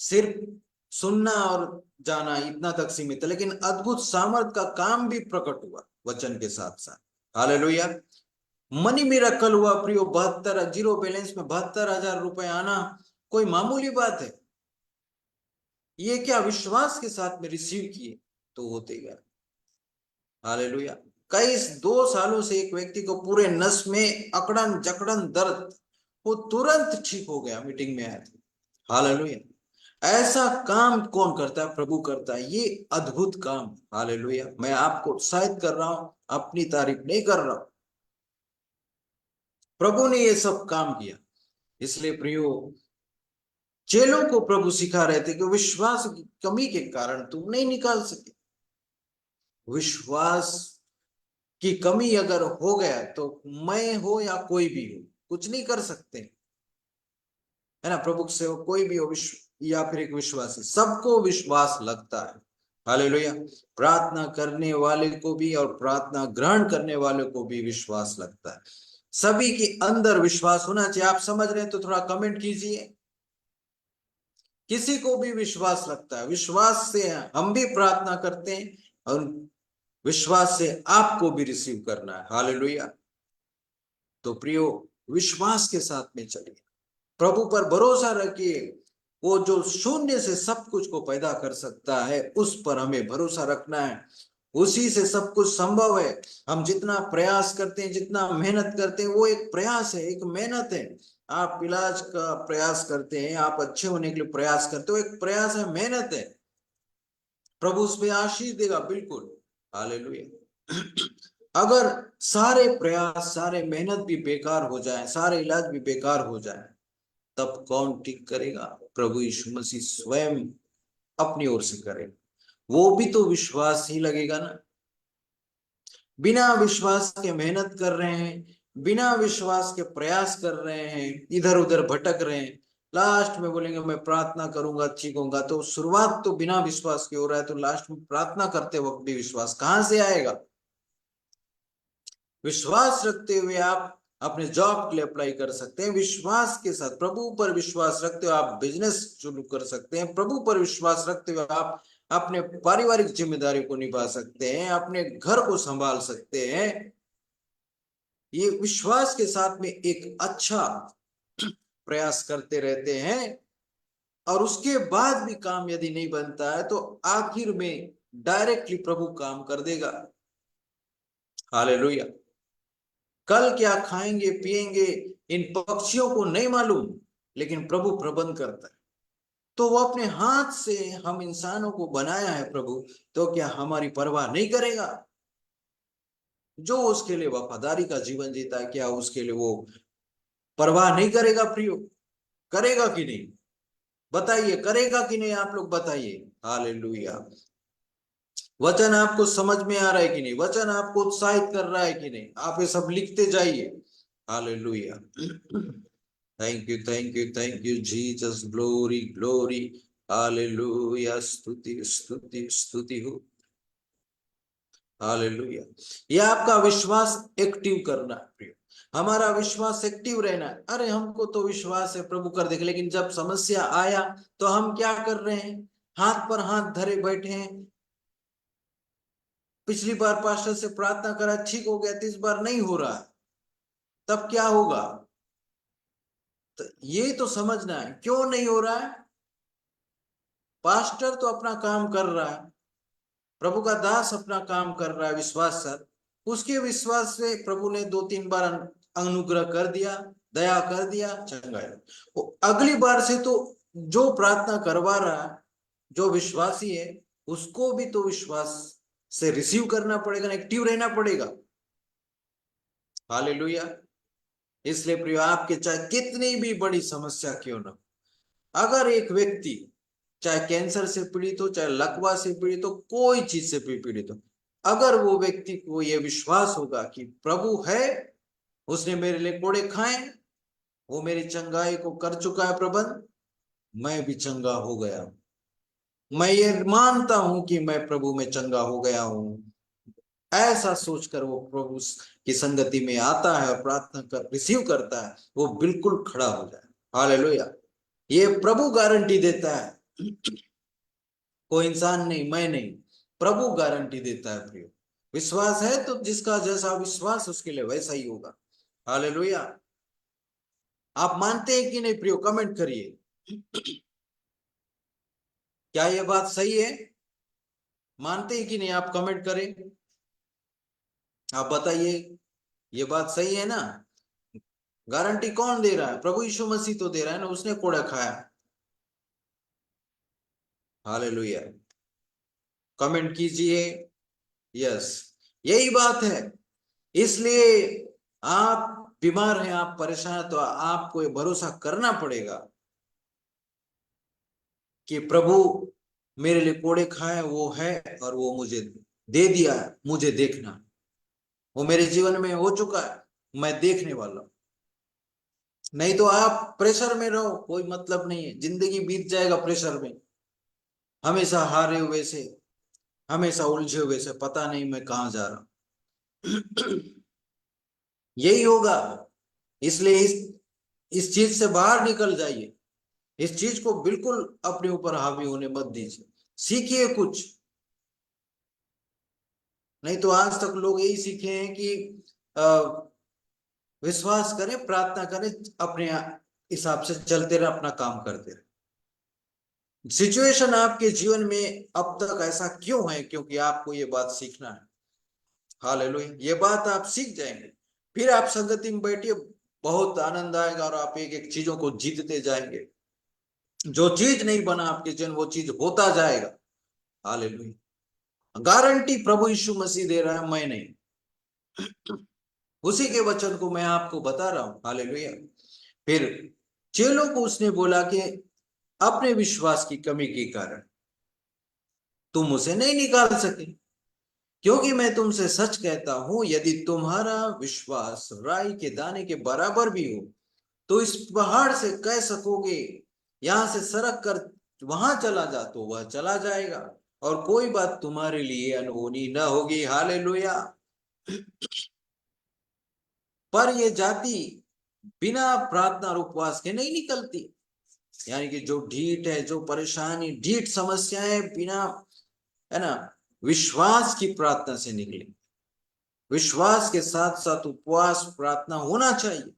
सिर्फ सुनना और जाना इतना तक सीमित है, लेकिन अद्भुत सामर्थ का काम भी प्रकट हुआ वचन के साथ साथ। हालेलुया। मनी मिरेकल हुआ प्रियो। 72 जीरो बैलेंस में 72,000 रुपए आना कोई मामूली बात है? ये क्या विश्वास के साथ में रिसीव किए तो होते गया। हालेलुया। कई 2 सालों से एक व्यक्ति को पूरे नस में अकड़न जकड़न दर्द, वो तुरंत ठीक हो गया, मीटिंग में आया था। हालेलुया। ऐसा काम कौन करता है? प्रभु करता है ये अद्भुत काम। हालेलुया। मैं आपको उत्साहित कर रहा हूं, अपनी तारीफ नहीं कर रहा हूं। प्रभु ने ये सब काम किया। इसलिए प्रियो, चेलों को प्रभु सिखा रहे थे कि विश्वास की कमी के कारण तुम नहीं निकाल सके। विश्वास की कमी अगर हो गया तो मैं हो या कोई भी हो कुछ नहीं कर सकते, है ना। प्रभु से हो कोई भी हो, विश्व या फिर एक विश्वासी, सबको विश्वास लगता है। हालेलुया। प्रार्थना करने वाले को भी और प्रार्थना ग्रहण करने वाले को भी विश्वास लगता है। सभी के अंदर विश्वास होना चाहिए। आप समझ रहे हैं तो थोड़ा कमेंट कीजिए। किसी को भी विश्वास लगता है, विश्वास से हम भी प्रार्थना करते हैं और विश्वास से आपको भी रिसीव करना है। हालेलुया। तो प्रियो, विश्वास के साथ में चलिए, प्रभु पर भरोसा रखिए। वो जो शून्य से सब कुछ को पैदा कर सकता है, उस पर हमें भरोसा रखना है। उसी से सब कुछ संभव है। हम जितना प्रयास करते हैं, जितना मेहनत करते हैं, वो एक प्रयास है, एक मेहनत है। आप इलाज का प्रयास करते हैं, आप अच्छे होने के लिए प्रयास करते हो, एक प्रयास है, मेहनत है। प्रभु उस पर आशीष देगा, बिल्कुल। हालेलुया। अगर सारे प्रयास, सारे मेहनत भी बेकार हो जाए, सारे इलाज भी बेकार हो जाए, तब कौन ठीक करेगा? प्रभु यीशु मसीह स्वयं अपनी ओर से करेगा। वो भी तो विश्वास ही लगेगा ना। बिना विश्वास के मेहनत कर रहे हैं, बिना विश्वास के प्रयास कर रहे हैं, इधर उधर भटक रहे हैं, लास्ट में बोलेंगे मैं प्रार्थना करूंगा ठीक होगा, तो शुरुआत तो बिना विश्वास के हो रहा है, तो लास्ट में प्रार्थना करते वक्त भी विश्वास कहां से आएगा? विश्वास रखते हुए आप अपने जॉब के लिए अप्लाई कर सकते हैं, विश्वास के साथ प्रभु पर विश्वास रखते हुए आप बिजनेस शुरू कर सकते हैं, प्रभु पर विश्वास रखते हुए आप अपने पारिवारिक जिम्मेदारी को निभा सकते हैं, अपने घर को संभाल सकते हैं। ये विश्वास के साथ में एक अच्छा प्रयास करते रहते हैं, और उसके बाद भी काम यदि नहीं बनता है तो आखिर में डायरेक्टली प्रभु काम कर देगा। हालेलुया। कल क्या खाएंगे पिएंगे इन पक्षियों को नहीं मालूम, लेकिन प्रभु प्रबंध करता है। तो वो अपने हाथ से हम इंसानों को बनाया है प्रभु, तो क्या हमारी परवाह नहीं करेगा? जो उसके लिए वफादारी का जीवन जीता है, क्या उसके लिए वो परवाह नहीं करेगा? प्रियो, करेगा कि नहीं? बताइए, करेगा कि नहीं? आप लोग बताइए। हालेलुया। वचन आपको समझ में आ रहा है कि नहीं? वचन आपको उत्साहित कर रहा है कि नहीं? आप ये सब लिखते जाइए। Hallelujah. Thank you, thank you, thank you Jesus. Glory, glory. Hallelujah. स्तुति, स्तुति, स्तुति हो। हालेलुया। ये आपका विश्वास एक्टिव करना है प्रिय। हमारा विश्वास एक्टिव रहना है। अरे हमको तो विश्वास है प्रभु कर देगा, लेकिन जब समस्या आया तो हम क्या कर रहे हैं? हाथ पर हाथ धरे बैठे हैं। पिछली बार पास्टर से प्रार्थना करा, ठीक हो गया, तो इस बार नहीं हो रहा, तब क्या होगा? तो ये तो समझना है क्यों नहीं हो रहा है। पास्टर तो अपना काम कर रहा है, प्रभु का दास अपना काम कर रहा है विश्वास सर, उसके विश्वास से प्रभु ने 2-3 बार अनुग्रह कर दिया, दया कर दिया, चंगाया। वो अगली बार से तो जो प्रार्थना करवा रहा है, जो विश्वासी है, उसको भी तो विश्वास से रिसीव करना पड़ेगा, एक्टिव रहना पड़ेगा। हालेलुया। इसलिए प्रिय, आपके चाहे कितनी भी बड़ी समस्या क्यों ना, अगर एक व्यक्ति चाहे कैंसर से पीड़ित हो, चाहे लकवा से पीड़ित हो, कोई चीज से भी पीड़ित हो, अगर वो व्यक्ति को यह विश्वास होगा कि प्रभु है, उसने मेरे लिए कोड़े खाए, वो मेरी चंगाई को कर चुका है प्रबंध, मैं भी चंगा हो गया, मैं ये मानता हूं कि मैं प्रभु में चंगा हो गया हूं, ऐसा सोचकर वो प्रभु की संगति में आता है और प्रार्थना कर रिसीव करता है, वो बिल्कुल खड़ा हो जाए। हालेलुया। ये प्रभु गारंटी देता है, कोई इंसान नहीं, मैं नहीं, प्रभु गारंटी देता है प्रियो। विश्वास है तो जिसका जैसा विश्वास उसके लिए वैसा ही होगा। हालेलुया। आप मानते हैं कि नहीं प्रियो? कमेंट करिए। क्या यह बात सही है? मानते हैं कि नहीं? आप कमेंट करें, आप बताइए, ये बात सही है ना? गारंटी कौन दे रहा है? प्रभु यीशु मसीह तो दे रहा है ना, उसने कोड़ा खाया। हालेलुया। कमेंट कीजिए। यस, यही बात है। इसलिए आप बीमार हैं, आप परेशान हैं, तो आपको ये भरोसा करना पड़ेगा कि प्रभु मेरे लिए कोड़े खाए, वो है और वो मुझे दे दिया है, मुझे देखना, वो मेरे जीवन में हो चुका है, मैं देखने वाला हूं। नहीं तो आप प्रेशर में रहो, कोई मतलब नहीं है, जिंदगी बीत जाएगा प्रेशर में, हमेशा हारे हुए से, हमेशा उलझे हुए से, पता नहीं मैं कहां जा रहा हूं। यही होगा। इसलिए इस चीज से बाहर निकल जाइए, इस चीज को बिल्कुल अपने ऊपर हावी होने मत दीजिए, सीखिए कुछ। नहीं तो आज तक लोग यही सीखे हैं कि विश्वास करें, प्रार्थना करें, अपने हिसाब से चलते रहे, अपना काम करते रहे। सिचुएशन आपके जीवन में अब तक ऐसा क्यों है? क्योंकि आपको ये बात सीखना है। हालेलुया, ये बात आप सीख जाएंगे, फिर आप संगति में बैठिए, बहुत आनंद आएगा और आप एक एक चीजों को जीतते जाएंगे। जो चीज नहीं बना आपके जीवन, वो चीज होता जाएगा। हालेलुया, गारंटी प्रभु यीशु मसीह दे रहा है, मैं नहीं। उसी के वचन को मैं आपको बता रहा हूं। हालेलुया। फिर चेलों को उसने बोला कि अपने विश्वास की कमी के कारण तुम उसे नहीं निकाल सके, क्योंकि मैं तुमसे सच कहता हूं, यदि तुम्हारा विश्वास राई के दाने के बराबर भी हो, तो इस पहाड़ से कह सकोगे यहां से सरक कर वहां चला जा, तो वह चला जाएगा, और कोई बात तुम्हारे लिए अनहोनी न होगी। हालेलुया। पर ये जाति बिना प्रार्थना और उपवास के नहीं निकलती। यानी कि जो ढीठ है, जो परेशानी, ढीठ समस्याएं बिना, है ना, विश्वास की प्रार्थना से निकले। विश्वास के साथ साथ उपवास प्रार्थना होना चाहिए।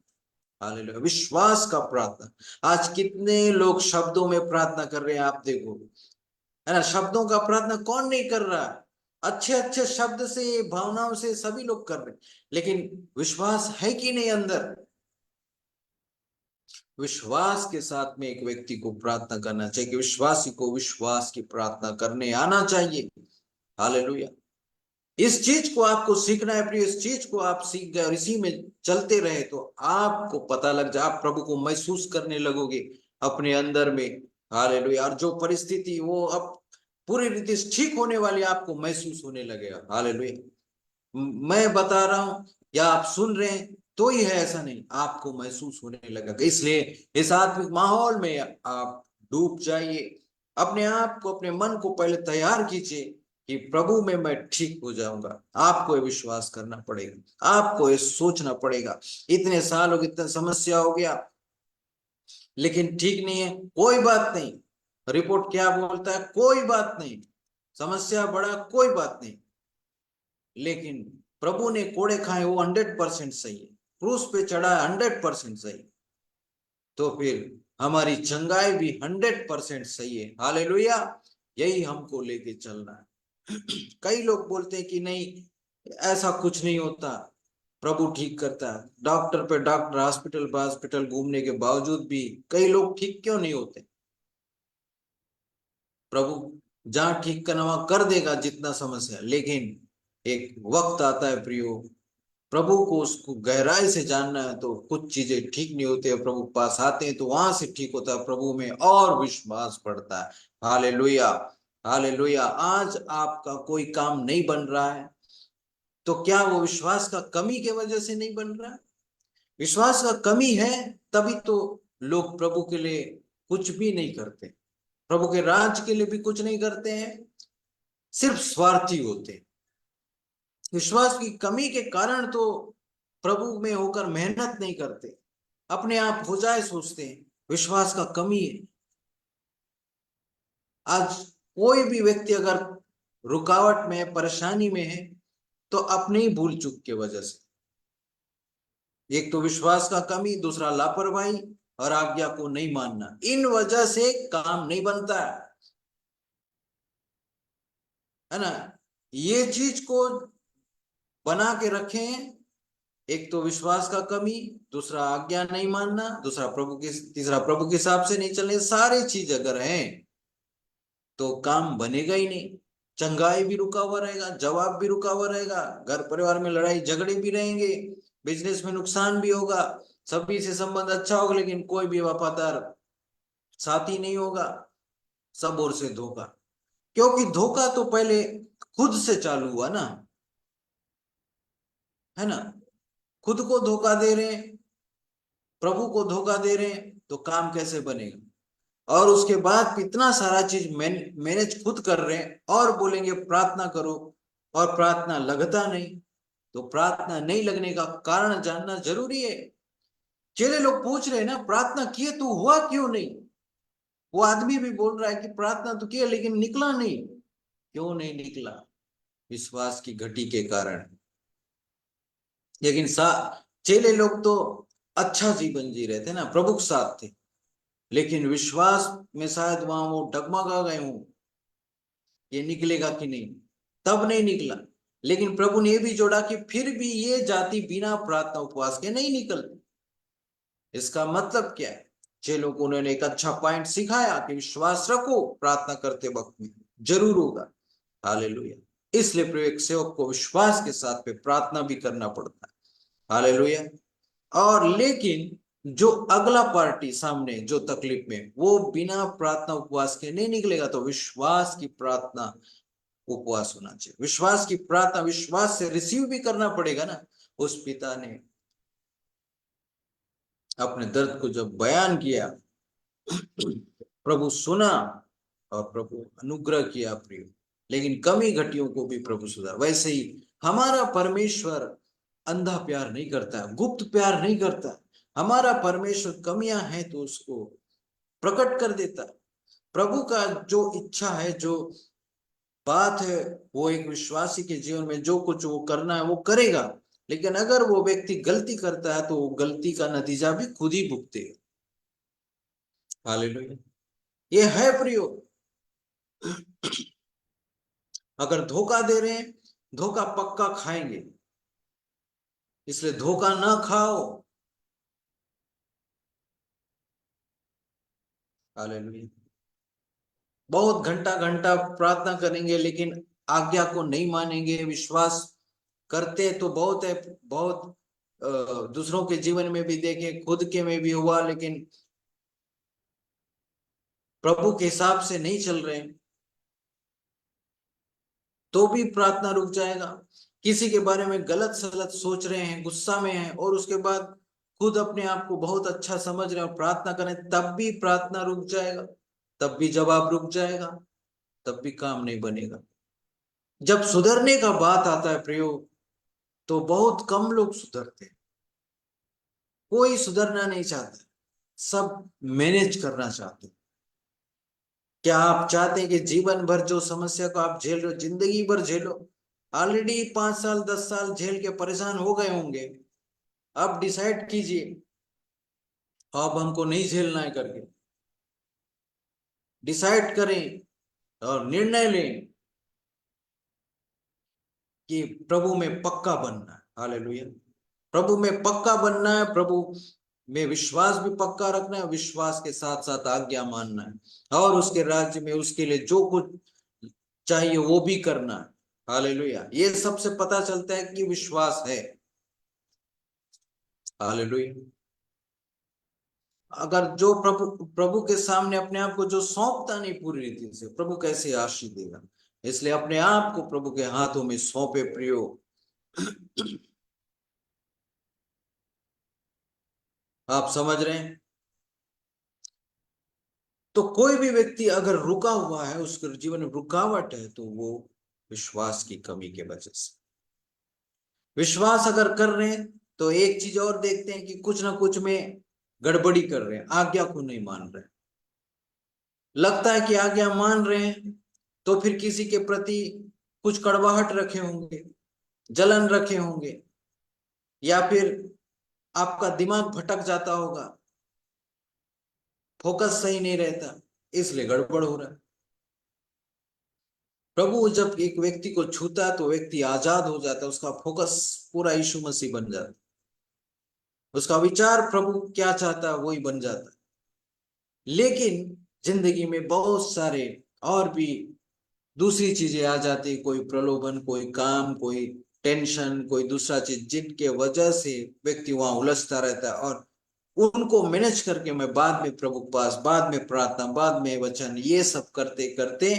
हालेलुया, विश्वास का प्रार्थना। आज कितने लोग शब्दों में प्रार्थना कर रहे हैं, आप देखो, है ना, शब्दों का प्रार्थना कौन नहीं कर रहा है? अच्छे अच्छे शब्द से, भावनाओं से सभी लोग कर रहे हैं, लेकिन विश्वास है कि नहीं अंदर? विश्वास के साथ में एक व्यक्ति को प्रार्थना करना चाहिए, कि विश्वासी को विश्वास की प्रार्थना करने आना चाहिए। हालेलुया। इस चीज को आपको सीखना है प्रिय, इस चीज को आप सीख गए और इसी में चलते रहे, तो आपको पता लग जाए, आप प्रभु को महसूस करने लगोगे अपने अंदर में। हालेलुया। और जो परिस्थिति वो अब पूरी रीति से ठीक होने वाली आपको महसूस होने लगेगा। हालेलुया। मैं बता रहा हूं या आप सुन रहे हैं तो ही है, ऐसा नहीं, आपको महसूस होने लगेगा। इसलिए इस आत्मिक माहौल में आप डूब जाइए, अपने आप को, अपने मन को पहले तैयार कीजिए कि प्रभु में मैं ठीक हो जाऊंगा। आपको ये विश्वास करना पड़ेगा, आपको ये सोचना पड़ेगा। इतने साल हो गए, इतना समस्या हो गया, लेकिन ठीक नहीं है, कोई बात नहीं। रिपोर्ट क्या बोलता है? कोई बात नहीं, समस्या बड़ा, कोई बात नहीं, लेकिन प्रभु ने कोड़े खाए, वो 100% सही है, क्रूस पे चढ़ा 100% सही, तो फिर हमारी चंगाई भी 100% सही है। हालेलुया। यही हमको लेके चलना है। कई लोग बोलते हैं कि नहीं, ऐसा कुछ नहीं होता, प्रभु ठीक करता है। डॉक्टर पे डॉक्टर, हॉस्पिटल पे हॉस्पिटल घूमने के बावजूद भी कई लोग ठीक क्यों नहीं होते? प्रभु जहां ठीक करना वहां कर देगा, जितना समस्या, लेकिन एक वक्त आता है प्रियो, प्रभु को उसको गहराई से जानना है, तो कुछ चीजें ठीक नहीं होती है, प्रभु पास आते हैं तो वहां से ठीक होता है, प्रभु में और विश्वास बढ़ता है। हालेलुया। हालेलुया। आज आपका कोई काम नहीं बन रहा है, तो क्या वो विश्वास का कमी के वजह से नहीं बन रहा है? विश्वास का कमी है, तभी तो लोग प्रभु के लिए कुछ भी नहीं करते, प्रभु के राज के लिए भी कुछ नहीं करते हैं, सिर्फ स्वार्थी होते हैं। विश्वास की कमी के कारण तो प्रभु में होकर मेहनत नहीं करते, अपने आप हो जाए सोचते हैं, विश्वास का कमी है। आज कोई भी व्यक्ति अगर रुकावट में, परेशानी में है, तो अपने ही भूल चूक के वजह से, एक तो विश्वास का कमी, दूसरा लापरवाही और आज्ञा को नहीं मानना, इन वजह से काम नहीं बनता है ना। ये चीज को बना के रखें, एक तो विश्वास का कमी, दूसरा आज्ञा नहीं मानना, दूसरा प्रभु के, तीसरा प्रभु के हिसाब से नहीं चलने, सारी चीज अगर हैं तो काम बनेगा ही नहीं। चंगाई भी रुका हुआ रहेगा, जवाब भी रुका हुआ रहेगा, घर परिवार में लड़ाई झगड़े भी रहेंगे, बिजनेस में नुकसान भी होगा, सभी से संबंध अच्छा होगा, लेकिन कोई भी वफादार साथी नहीं होगा, सब ओर से धोखा। क्योंकि धोखा तो पहले खुद से चालू हुआ ना, है ना। खुद को धोखा दे रहे हैं, प्रभु को धोखा दे रहे हैं, तो काम कैसे बनेगा। और उसके बाद इतना सारा चीज मैनेज खुद कर रहे हैं और बोलेंगे प्रार्थना करो, और प्रार्थना लगता नहीं। तो प्रार्थना नहीं लगने का कारण जानना जरूरी है। चेले लोग पूछ रहे हैं ना, प्रार्थना किए तो हुआ क्यों नहीं। वो आदमी भी बोल रहा है कि प्रार्थना तो किया लेकिन निकला नहीं। क्यों नहीं निकला? विश्वास की घटी के कारण। लेकिन चेले लोग तो अच्छा जीवन जी रहे थे ना, प्रभु के साथ थे, लेकिन विश्वास में शायद वहां वो डगमगा गए हूं, ये निकलेगा कि नहीं, तब नहीं निकला। लेकिन प्रभु ने ये भी जोड़ा कि फिर भी ये जाति बिना प्रार्थना उपवास के नहीं निकलती। इसका मतलब क्या है? चेलों को उन्होंने एक अच्छा पॉइंट सिखाया कि विश्वास रखो, प्रार्थना करते वक्त में जरूर होगा। हालेलुया। इसलिए प्रिय एक सेवक को विश्वास के साथ पे प्रार्थना भी करना पड़ता है। हालेलुया। और लेकिन जो अगला पार्टी सामने जो तकलीफ में, वो बिना प्रार्थना उपवास के नहीं निकलेगा। तो विश्वास की प्रार्थना उपवास होना चाहिए। विश्वास की प्रार्थना विश्वास से रिसीव भी करना पड़ेगा ना। उस पिता ने अपने दर्द को जब बयान किया, प्रभु सुना और प्रभु अनुग्रह किया प्रिय। लेकिन कमी घटियों को भी प्रभु सुधार। वैसे ही हमारा परमेश्वर अंधा प्यार नहीं करता है, गुप्त प्यार नहीं करता। हमारा परमेश्वर कमियां हैं तो उसको प्रकट कर देता है। प्रभु का जो इच्छा है, जो बात है, वो एक विश्वासी के जीवन में जो कुछ वो करना है वो करेगा। लेकिन अगर वो व्यक्ति गलती करता है तो वो गलती का नतीजा भी खुद ही भुगतेगा। हालेलुया। ये है प्रियो। अगर धोखा दे रहे हैं, धोखा पक्का खाएंगे, इसलिए धोखा ना खाओ। हालेलुया। बहुत घंटा घंटा प्रार्थना करेंगे लेकिन आज्ञा को नहीं मानेंगे। विश्वास करते तो बहुत है, बहुत दूसरों के जीवन में भी देखे, खुद के में भी हुआ, लेकिन प्रभु के हिसाब से नहीं चल रहे तो भी प्रार्थना रुक जाएगा। किसी के बारे में गलत सलत सोच रहे हैं, गुस्सा में हैं, और उसके बाद खुद अपने आप को बहुत अच्छा समझ रहे हैं, प्रार्थना करें तब भी प्रार्थना रुक जाएगा, तब भी जवाब रुक जाएगा, तब भी काम नहीं बनेगा। जब सुधरने का बात आता है प्रयोग, तो बहुत कम लोग सुधरते हैं। कोई सुधरना नहीं चाहता, सब मैनेज करना चाहते हैं। क्या आप चाहते हैं कि जीवन भर जो समस्या को आप झेल रहे हो, जिंदगी भर झेलो? ऑलरेडी 5 साल 10 साल झेल के परेशान हो गए होंगे। अब डिसाइड कीजिए, अब हमको नहीं झेलना है करके डिसाइड करें और निर्णय लें कि प्रभु में पक्का बनना है। हालेलुया। प्रभु में पक्का बनना है, प्रभु में विश्वास भी पक्का रखना है, विश्वास के साथ साथ आज्ञा मानना है, और उसके राज्य में उसके लिए जो कुछ चाहिए वो भी करना है। हालेलुया। ये सबसे पता चलता है कि विश्वास है। हालेलुया। अगर जो प्रभु प्रभु के सामने अपने आप को जो सौंपता नहीं पूरी रीति से, प्रभु कैसे आशीष देगा। इसलिए अपने आप को प्रभु के हाथों में सौंपे प्रियो। आप समझ रहे हैं? तो कोई भी व्यक्ति अगर रुका हुआ है, उसके जीवन में रुकावट है, तो वो विश्वास की कमी के वजह से। विश्वास अगर कर रहे हैं तो एक चीज और देखते हैं कि कुछ ना कुछ में गड़बड़ी कर रहे हैं, आज्ञा को नहीं मान रहे। लगता है कि आज्ञा मान रहे हैं तो फिर किसी के प्रति कुछ कड़वाहट रखे होंगे, जलन रखे होंगे, या फिर आपका दिमाग भटक जाता होगा, फोकस सही नहीं रहता, इसलिए गड़बड़ हो रहा है। प्रभु जब एक व्यक्ति को छूता है तो व्यक्ति आजाद हो जाता है, उसका फोकस पूरा यीशु मसीह बन जाता है, उसका विचार प्रभु क्या चाहता है वही बन जाता है। लेकिन जिंदगी में बहुत सारे और भी दूसरी चीजें आ जाती, कोई प्रलोभन, कोई काम, कोई टेंशन, कोई दूसरा चीज, जिनके वजह से व्यक्ति वहां उलझता रहता है, और उनको मैनेज करके मैं बाद में प्रभु के पास, बाद में प्रार्थना, बाद में वचन, ये सब करते करते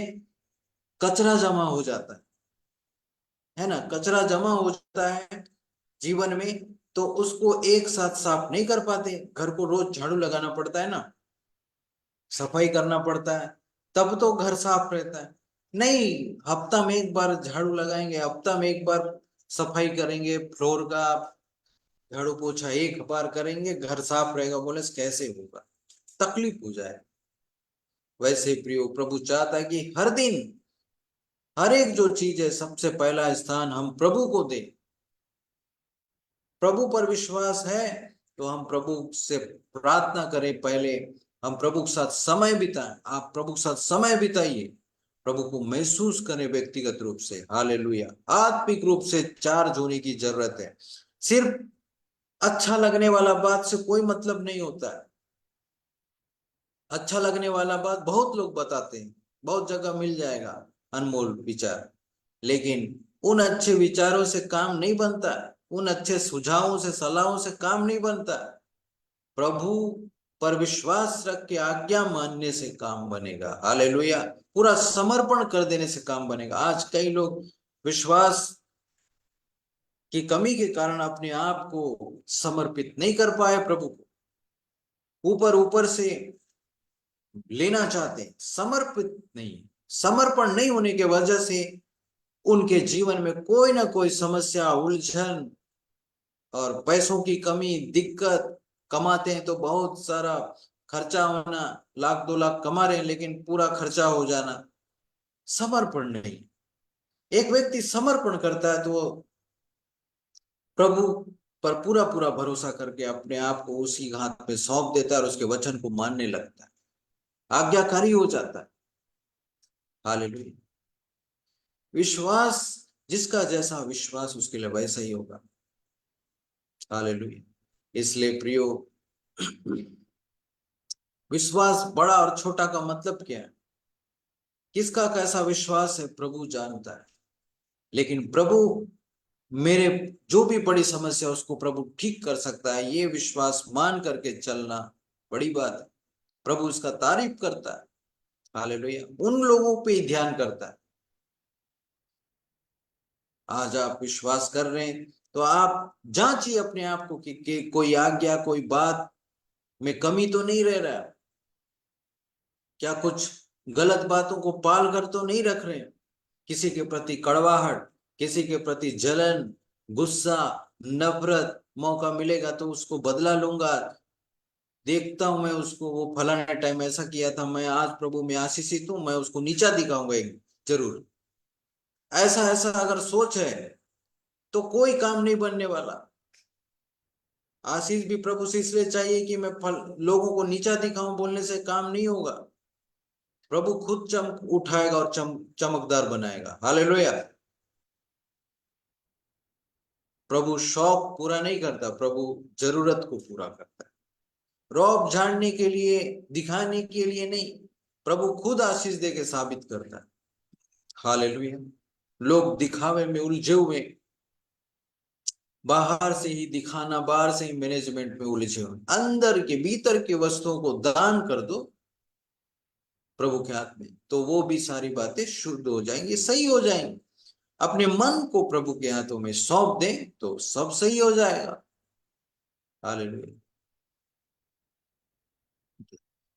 कचरा जमा हो जाता है। है ना, कचरा जमा हो जाता है जीवन में, तो उसको एक साथ साफ नहीं कर पाते। घर को रोज झाड़ू लगाना पड़ता है ना, सफाई करना पड़ता है, तब तो घर साफ रहता है। नहीं, हफ्ता में एक बार झाड़ू लगाएंगे, हफ्ता में एक बार सफाई करेंगे फ्लोर का, झाड़ू पोछा एक बार करेंगे, घर साफ रहेगा, बोले कैसे होगा, तकलीफ हो जाए। वैसे प्रियो प्रभु चाहता है कि हर दिन हर एक जो चीज है, सबसे पहला स्थान हम प्रभु को दें। प्रभु पर विश्वास है तो हम प्रभु से प्रार्थना करें, पहले हम प्रभु के साथ समय बिताएं। आप प्रभु के साथ समय बिताइए, प्रभु को महसूस करें व्यक्तिगत रूप से। हालेलुया। आत्मिक रूप से चार्ज होने की जरूरत है। सिर्फ अच्छा लगने वाला बात से कोई मतलब नहीं होता है। अच्छा लगने वाला बात बहुत लोग बताते हैं, बहुत जगह मिल जाएगा अनमोल विचार, लेकिन उन अच्छे विचारों से काम नहीं बनता, उन अच्छे सुझावों से सलाहों से काम नहीं बनता। प्रभु पर विश्वास रख के आज्ञा मानने से काम बनेगा। हालेलुया। पूरा समर्पण कर देने से काम बनेगा। आज कई लोग विश्वास की कमी के कारण अपने आप को समर्पित नहीं कर पाए प्रभु को, ऊपर ऊपर से लेना चाहते हैं, समर्पित नहीं, समर्पण नहीं होने के वजह से उनके जीवन में कोई ना कोई समस्या, उलझन और पैसों की कमी, दिक्कत। कमाते हैं तो बहुत सारा खर्चा होना, 1 लाख 2 लाख कमा रहे हैं लेकिन पूरा खर्चा हो जाना, समर्पण नहीं। एक व्यक्ति समर्पण करता है तो वो प्रभु पर पूरा पूरा भरोसा करके अपने आप को उसी हाथ में सौंप देता है और उसके वचन को मानने लगता है, आज्ञाकारी हो जाता है। हालेलुया। विश्वास, जिसका जैसा विश्वास उसके लिए वैसा ही होगा। हालेलुया। इसलिए प्रियो, विश्वास बड़ा और छोटा का मतलब क्या है, किसका कैसा विश्वास है प्रभु जानता है। लेकिन प्रभु मेरे जो भी बड़ी समस्या उसको प्रभु ठीक कर सकता है, ये विश्वास मान करके चलना बड़ी बात है। प्रभु उसका तारीफ करता है। हालेलुया। उन लोगों पे ही ध्यान करता है। आज आप विश्वास कर रहे हैं तो आप जांचिए अपने आप को कि कोई आज्ञा, कोई बात में कमी तो नहीं रह रहा, क्या कुछ गलत बातों को पाल कर तो नहीं रख रहे हैं, किसी के प्रति कड़वाहट, किसी के प्रति जलन, गुस्सा, नफरत। मौका मिलेगा तो उसको बदला लूंगा, देखता हूं मैं उसको, वो फलाने टाइम ऐसा किया था, मैं आज प्रभु में आशीषित हूं, मैं उसको नीचा दिखाऊंगा एक जरूर। ऐसा ऐसा अगर सोच है तो कोई काम नहीं बनने वाला। आशीष भी प्रभु से इसलिए चाहिए कि मैं लोगों को नीचा दिखाऊं, बोलने से काम नहीं होगा। प्रभु खुद चमक उठाएगा और चमकदार बनाएगा। हालेलुया। प्रभु शौक पूरा नहीं करता, प्रभु जरूरत को पूरा करता है। रौब झाड़ने के लिए, दिखाने के लिए नहीं, प्रभु खुद आशीष दे के साबित करता है। हालेलुया। लोग दिखावे में उलझे हुए, बाहर से ही दिखाना, बाहर से ही मैनेजमेंट में उलझे हुए, अंदर के भीतर की वस्तुओं को दान कर दो प्रभु के हाथ में, तो वो भी सारी बातें शुद्ध हो जाएंगी, सही हो जाएंगी। अपने मन को प्रभु के हाथों में सौंप दें तो सब सही हो जाएगा। हालेलुया।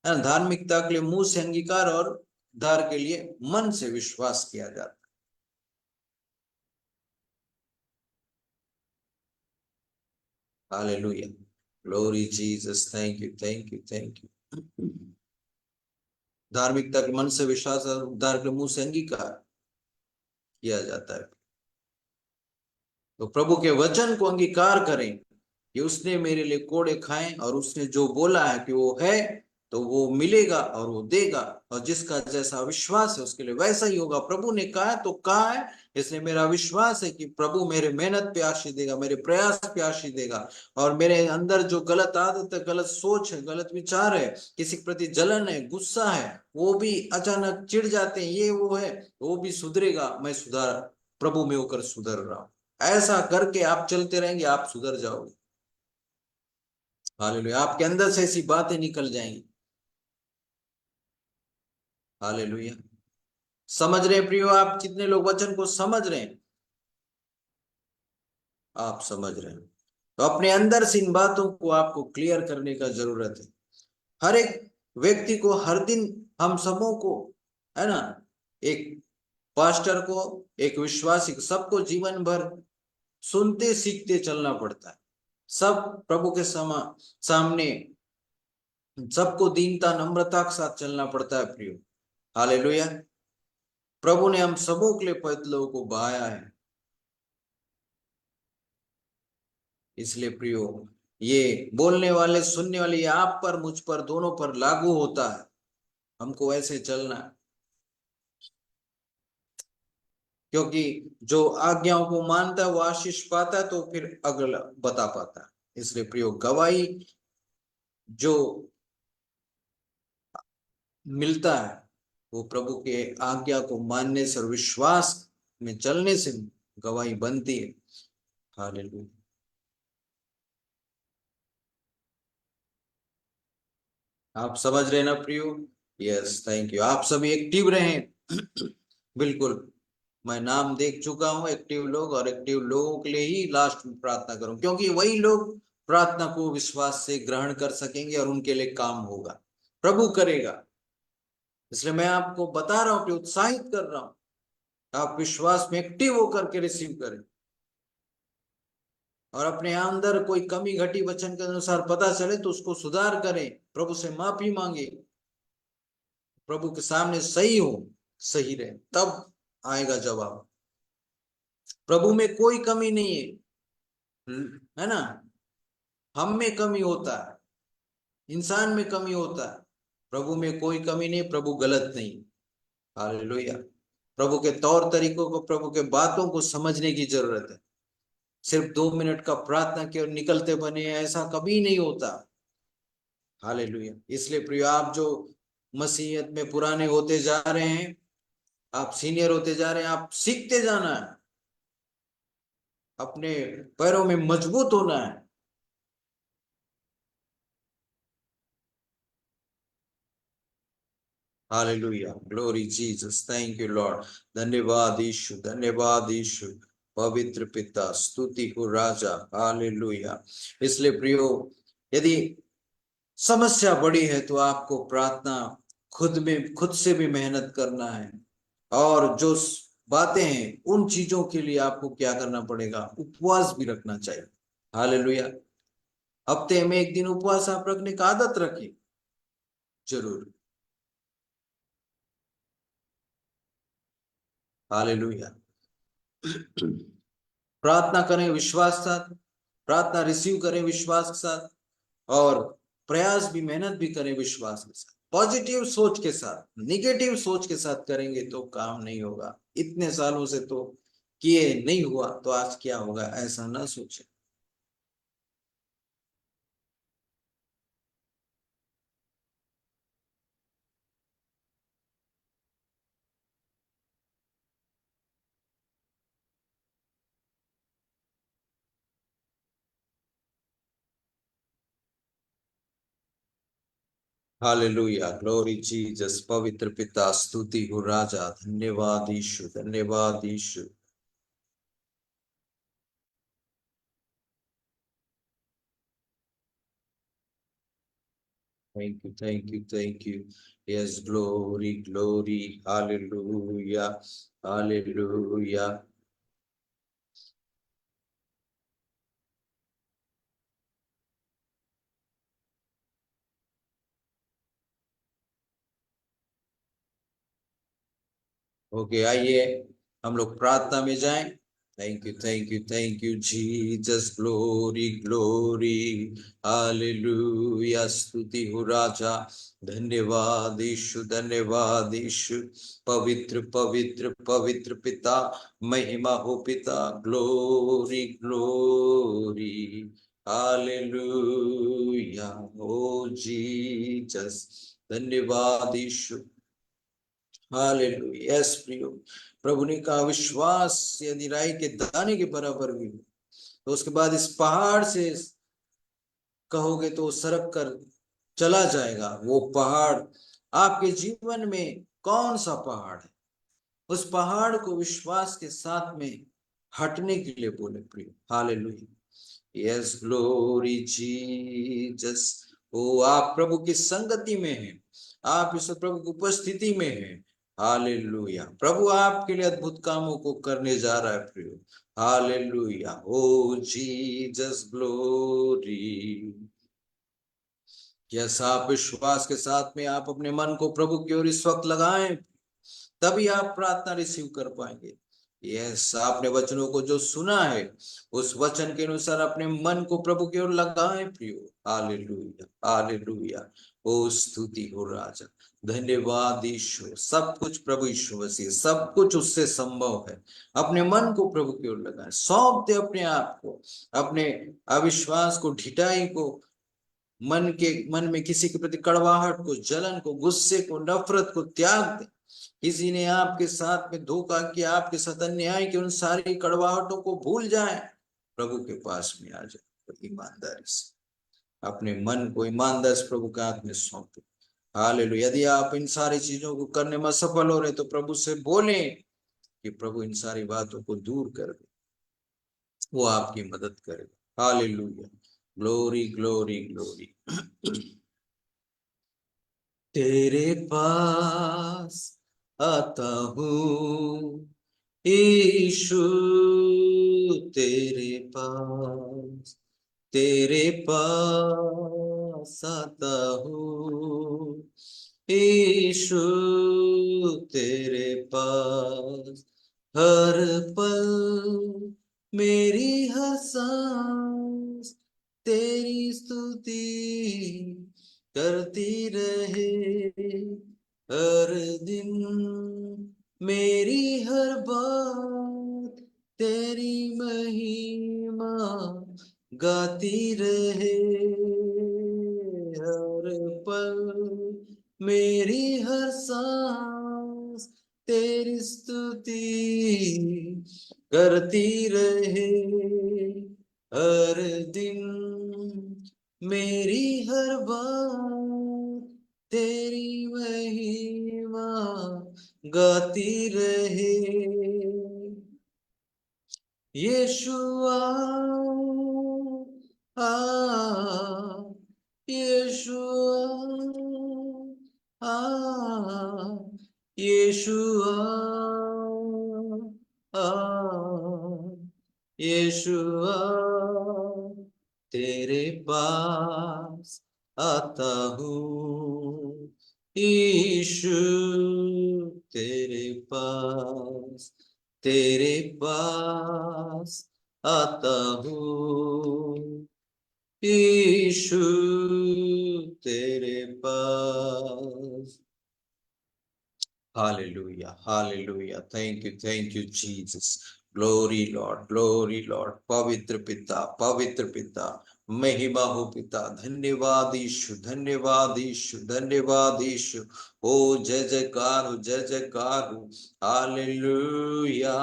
धार्मिकता के लिए मुंह से अंगीकार और उद्धार के लिए मन से विश्वास किया जाता है। Hallelujah. Glory Jesus, thank you, thank you, thank you. धार्मिकता के मन से विश्वास और उद्धार के मुंह से अंगीकार किया जाता है। तो प्रभु के वचन को अंगीकार करें कि उसने मेरे लिए कोड़े खाए और उसने जो बोला है कि वो है तो वो मिलेगा और वो देगा, और जिसका जैसा विश्वास है उसके लिए वैसा ही होगा। प्रभु ने कहा तो कहा है, इसलिए मेरा विश्वास है कि प्रभु मेरे मेहनत पे आशीष देगा, मेरे प्रयास पे आशीष देगा। और मेरे अंदर जो गलत आदत है, गलत सोच है, गलत विचार है, किसी के प्रति जलन है, गुस्सा है, वो भी अचानक चिढ़ जाते हैं, ये वो है, वो भी सुधरेगा। मैं सुधार प्रभु में होकर सुधर रहा हूं। ऐसा करके आप चलते रहेंगे, आप सुधर जाओगे। हालेलुया। आपके अंदर से ऐसी बातें निकल जाएंगी। हालेलुया। समझ रहे हैं प्रियो, आप जितने लोग वचन को समझ रहे हैं, आप समझ रहे हैं। तो अपने अंदर से इन बातों को आपको क्लियर करने का जरूरत है। हर एक व्यक्ति को हर दिन, हम सबों को, है ना, एक पास्टर को, एक विश्वासी को, सबको जीवन भर सुनते सीखते चलना पड़ता है। सब प्रभु के सामने सबको दीनता नम्रता के साथ चलना पड़ता है प्रियो। हालेलुया। प्रभु ने हम सबों के लिए पवित्र लोगों को बहाया है। इसलिए प्रियो, ये बोलने वाले सुनने वाले, ये आप पर मुझ पर दोनों पर लागू होता है। हमको ऐसे चलना है, क्योंकि जो आज्ञाओं को मानता है वो आशीष पाता है, तो फिर अगला बता पाता है। इसलिए प्रियो, गवाही जो मिलता है वो प्रभु के आज्ञा को मानने से और विश्वास में चलने से गवाही बनती है। हालेलुया। आप समझ रहे ना प्रियो? Yes, thank you. आप सभी एक्टिव रहें। बिल्कुल। मैं नाम देख चुका हूं एक्टिव लोग, और एक्टिव लोगों के लिए ही लास्ट में प्रार्थना करूं, क्योंकि वही लोग प्रार्थना को विश्वास से ग्रहण कर सकेंगे और उनके लिए काम होगा, प्रभु करेगा। इसलिए मैं आपको बता रहा हूं कि उत्साहित कर रहा हूं, आप विश्वास में एक्टिव होकर के रिसीव करें, और अपने अंदर कोई कमी घटी वचन के अनुसार पता चले तो उसको सुधार करें, प्रभु से माफी मांगे, प्रभु के सामने सही हो, सही रहे, तब आएगा जवाब। प्रभु में कोई कमी नहीं है ना। हम में कमी होता है, इंसान में कमी होता है, प्रभु में कोई कमी नहीं, प्रभु गलत नहीं। हालेलुया। प्रभु के तौर तरीकों को, प्रभु के बातों को समझने की जरूरत है। सिर्फ 2 मिनट का प्रार्थना के और निकलते बने, ऐसा कभी नहीं होता। हालेलुया। इसलिए प्रिय, आप जो मसीहत में पुराने होते जा रहे हैं, आप सीनियर होते जा रहे हैं, आप सीखते जाना है, अपने पैरों में मजबूत होना है। Hallelujah, glory Jesus, thank you Lord. धन्यवाद यीशु, धन्यवाद यीशु। पवित्र पिता, स्तुति हो राजा। हालेलुया। इसलिए प्रियो, यदि समस्या बड़ी है तो आपको प्रार्थना खुद से भी मेहनत करना है, और जो बातें हैं उन चीजों के लिए आपको क्या करना पड़ेगा, उपवास भी रखना चाहिए। हालेलुया। हफ्ते में एक दिन उपवास आप रखने का आदत रखिए, जरूर। हालेलुया। प्रार्थना करें विश्वास के साथ, प्रार्थना रिसीव करें विश्वास के साथ, और प्रयास भी, मेहनत भी करें विश्वास के साथ। पॉजिटिव सोच के साथ, निगेटिव सोच के साथ करेंगे तो काम नहीं होगा। इतने सालों से तो किए नहीं हुआ तो आज क्या होगा, ऐसा ना सोचें। Hallelujah, glory Jesus. पवित्र पिता, स्तुति हो राजा। धन्यवाद यीशु, धन्यवाद यीशु। Thank you, thank you, thank you. Yes, glory, glory. Hallelujah, hallelujah. Okay, आइए हम लोग प्रार्थना में जाएं। Thank you, thank you, thank you Jesus. Glory, glory. Hallelujah, स्तुति हो राजा। धन्यवाद यीशु, धन्यवाद यीशु। पवित्र, पवित्र, पवित्र पिता, महिमा हो पिता। Glory, glory. Hallelujah, O Jesus. धन्यवाद यीशु। हालेलुया। यस प्रियो, प्रभु ने कहा विश्वास यदि राई के दाने के बराबर भी हो, तो उसके बाद इस पहाड़ से कहोगे तो सरक कर चला जाएगा। वो पहाड़ आपके जीवन में कौन सा पहाड़ है? उस पहाड़ को विश्वास के साथ में हटने के लिए बोले प्रिय। Hallelujah, yes glory Jesus. ओ आप प्रभु की संगति में हैं, आप इस प्रभु की उपस्थिति में हैं। हालेलुया, प्रभु आपके लिए अद्भुत कामों को करने जा रहा है प्रिय। Hallelujah, O Jesus glory. Yes, आप विश्वास के साथ में आप अपने मन को प्रभु की ओर इस वक्त लगाएं, तभी आप प्रार्थना रिसीव कर पाएंगे। यस, आपने वचनों को जो सुना है उस वचन के अनुसार अपने मन को प्रभु की ओर लगाएं प्रियो। हालेलुया, हालेलुया, ओ स्तुति हो राजा, धन्यवाद ईश्वर। सब कुछ प्रभु यीशु मसीह, सब कुछ उससे संभव है। अपने मन को प्रभु की ओर लगाएं, सौंप दे अपने आप को, अपने अविश्वास को, ढिठाई को, मन में किसी के प्रति कड़वाहट को, जलन को, गुस्से को, नफरत को त्याग दे। किसी ने आपके साथ में धोखा किया, आपके साथ अन्याय की, उन सारी कड़वाहटों को भूल जाए, प्रभु के पास में आ जाए, तो ईमानदारी से अपने मन को ईमानदार से प्रभु के हाथ में सौंपे। हालेलुया, यदि आप इन सारी चीजों को करने में सफल हो रहे तो प्रभु से बोले कि प्रभु इन सारी बातों को दूर कर दे, वो आपकी मदद करेगा। Hallelujah, glory glory glory. तेरे पास आता हूँ यीशु, तेरे पास, तेरे पास आता हूँ यीशु, तेरे पास। हर पल मेरी हर सांस तेरी स्तुति करती रहे, हर दिन मेरी हर बात तेरी महिमा गाती रहे, हर पल मेरी हर सांस तेरी स्तुति करती रहे, हर दिन मेरी हर बात तेरी महिमा गाती रहे। यीशुआ आ, यीशुआ आ, यीशुआ आ, यीशुआ तेरे पास आता हूँ यीशु, तेरे पास, तेरे पास आता हूँ यीशु, तेरे पास। Hallelujah, hallelujah, thank you Jesus. Glory Lord, glory Lord. पवित्र पिता, पवित्र पिता, महिमा हो पिता। धन्यवाद ईशु, धन्यवाद ईशु, धन्यवाद ईशु। ओ जय जयकार हो, जय जयकार हो। Hallelujah,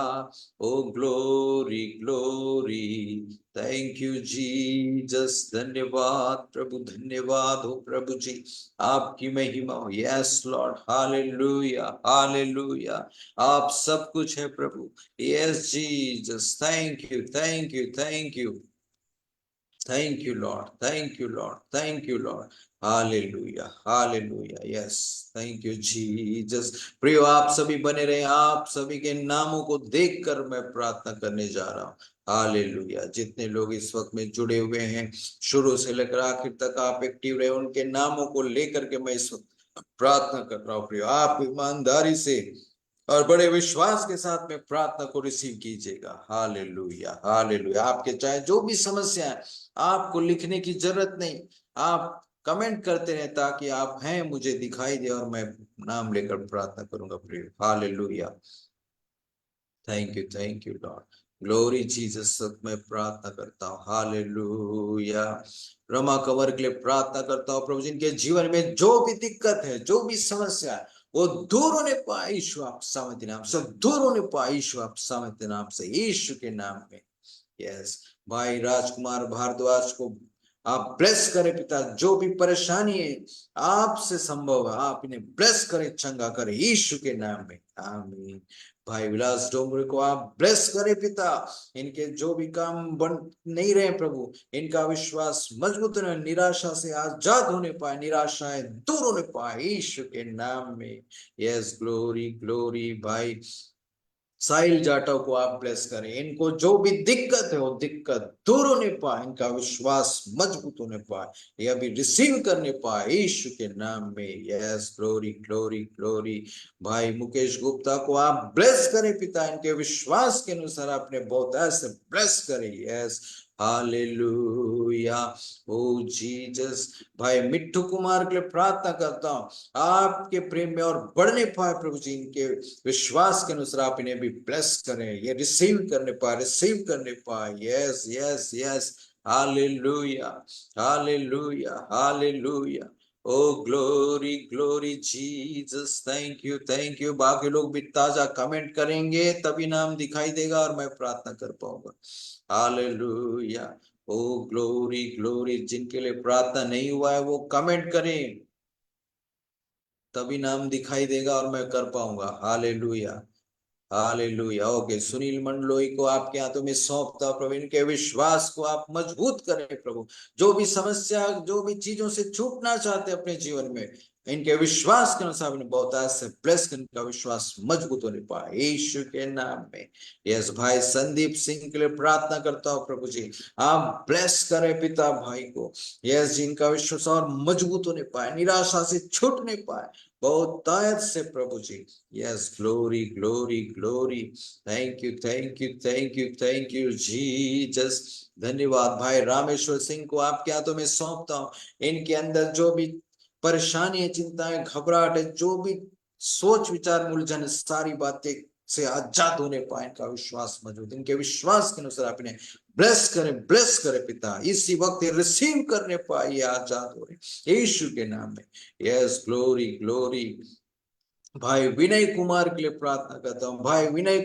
O glory glory. Thank you Jesus, धन्यवाद प्रभु, धन्यवाद हो प्रभु जी, आपकी महिमा हो। यस लॉर्ड, हालेलुया, हालेलुया, आप सब कुछ है प्रभु। Yes Jesus, thank you, thank you, thank you, thank you Lord, thank you Lord, thank you Lord. Hallelujah, hallelujah, yes, thank you Jesus. प्रियो आप सभी बने रहे, आप सभी के नामों को देखकर मैं प्रार्थना करने जा रहा हूँ। हालेलुया, जितने लोग इस वक्त में जुड़े हुए हैं, शुरू से लेकर आखिर तक आप एक्टिव रहे, उनके नामों को लेकर के मैं इस वक्त प्रार्थना कर रहा हूँ। प्रियो आप ईमानदारी से और बड़े विश्वास के साथ में प्रार्थना को रिसीव कीजिएगा। Hallelujah, hallelujah. आपके चाहे जो भी समस्या है, आपको लिखने की जरूरत नहीं, आप कमेंट करते रहे ताकि आप हैं मुझे दिखाई दे और मैं नाम लेकर प्रार्थना करूंगा प्रिय। Hallelujah, thank you Lord, glory Jesus. मैं प्रार्थना करता हूँ। हालेलुया, रमा कंवर के लिए प्रार्थना करता हूँ प्रभु, जिनके जीवन में जो भी दिक्कत है, जो भी समस्या है, वो दूर होने पाए यीशु आप सामर्थ्य नाम से, दूर होने पाए यीशु आप सामर्थ्य नाम से, यीशु के नाम में। यस, भाई राजकुमार भारद्वाज को आप ब्लेस करें पिता, जो भी परेशानी है आपसे संभव है, आप इन्हें ब्लेस करें, चंगा करें यीशु के नाम में। आमीन। भाई विलास डोंगरे को आप ब्लेस करें पिता, इनके जो भी काम बन नहीं रहे प्रभु, इनका विश्वास मजबूत होने, निराशा से आजाद होने पाए, निराशाएं दूर होने पाए यीशु के नाम में। Yes, glory glory. भाई साहिल जाटव को आप ब्लेस करें, इनको जो भी दिक्कत है वो दिक्कत दूर होने पाए, इनका विश्वास मजबूत होने पाए, ये अभी रिसीव करने पाए यीशु के नाम में। Yes, glory glory glory. भाई मुकेश गुप्ता को आप ब्लेस करें पिता, इनके विश्वास के अनुसार आपने बहुत ऐसे ब्लेस करें। Yes, hallelujah, O Jesus. भाई मिट्टू कुमार के लिए प्रार्थना करता हूं, आपके प्रेम में और बढ़ने पाए प्रभु जी, इनके विश्वास के अनुसार आप इन्हें भी ब्लेस करें, ये रिसीव करने पाए, रिसीव करने पाए। Yes yes yes, hallelujah hallelujah hallelujah. O glory glory Jesus, thank you. बाकी लोग भी ताजा कमेंट करेंगे तभी नाम दिखाई देगा और मैं प्रार्थना कर पाऊंगा। हालेलुया, ओ ग्लोरी ग्लोरी। जिनके लिए प्रार्थना नहीं हुआ है वो कमेंट करें, तभी नाम दिखाई देगा और मैं कर पाऊंगा। Hallelujah hallelujah. Okay, Sunil Mandloi को आपके हाथों में सौंपता प्रभु, इनके विश्वास को आप मजबूत करें प्रभु, जो भी समस्या, जो भी चीजों से छूटना चाहते हैं अपने जीवन में, इनके विश्वास के अनुसार बहुत ऐसे ब्लेस, इनका विश्वास मजबूत होने पाए यीशु के नाम में। यस, भाई संदीप सिंह के लिए प्रार्थना करता हूँ प्रभु जी, आप ब्लेस करें पिता भाई को। यस, जिनका विश्वास और मजबूत होने पाए, निराशा से छूटने पाए बहुत तायत से प्रभु जी। Yes, glory glory glory. Thank you Jesus. धन्यवाद। भाई रामेश्वर सिंह को आपके हाथों में सौंपता हूँ, इनके अंदर जो भी परेशानी है, चिंताएं, घबराहट है, जो भी सोच विचार उलझन, सारी बातें से आजाद होने पाए, इनका विश्वास मौजूद, इनके विश्वास के अनुसार आप इन्हें ब्लेस करें पिता, इसी वक्त रिसीव करने पाए, आजाद हो रहे यीशु के नाम में। Yes, glory glory. भाई विनय कुमार के लिए प्रार्थना करता हूँ, भाई विनय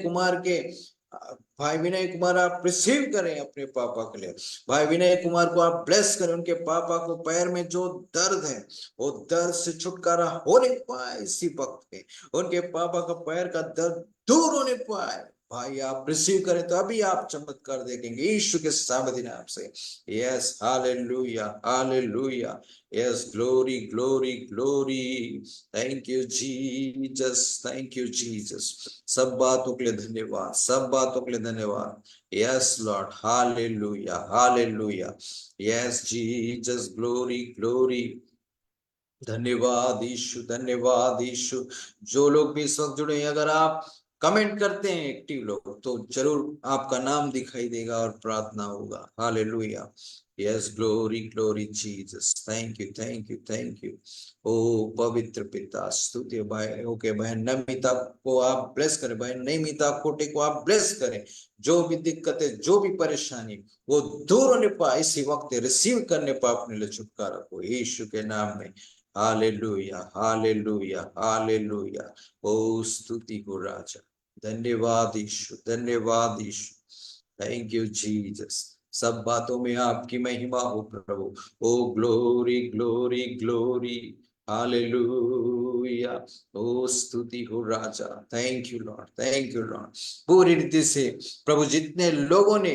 कुमार आप रिसीव करें अपने पापा के लिए, भाई विनय कुमार को आप ब्लेस करें, उनके पापा को पैर में जो दर्द है वो दर्द से छुटकारा होने पाए इसी वक्त में, उनके पापा का पैर का दर्द दूर होने पाए। भाई आप रिसीव करें तो अभी आप चमत्कार देखेंगे यीशु के सामर्थ्य नाम से। Yes, hallelujah hallelujah. Yes, glory glory glory. Thank you Jesus. सब बातों के लिए धन्यवाद, सब बातों के लिए धन्यवाद। Yes Lord, hallelujah hallelujah. Yes Jesus, glory glory. धन्यवाद यीशु, धन्यवाद यीशु। जो लोग भी इस वक्त जुड़े हैं, अगर आप कमेंट करते हैं एक्टिव लोग, तो जरूर आपका नाम दिखाई देगा और प्रार्थना होगा। Hallelujah. Yes, glory glory Jesus. Thank you. ओ पवित्र पिता, स्तुति। भाई ओके, बहन नमिता को आप ब्लेस करें, बहन नमिता कोटे को आप ब्लेस करें, जो भी दिक्कत है, जो भी परेशानी, वो दूर होने पाए इसी वक्त, रिसीव करने पाए अपने लिए छुटकारा को यीशु के नाम में। Hallelujah hallelujah hallelujah. ओ स्तुति हो राजा। धन्यवाद यीशु, धन्यवाद यीशु। Thank you Jesus. सब बातों में आपकी महिमा हो प्रभु। ओ ग्लोरी ग्लोरी ग्लोरी। हालेलुया। ओ स्तुति हो राजा। Thank you Lord, thank you Lord. पूरी रीति से प्रभु, जितने लोगों ने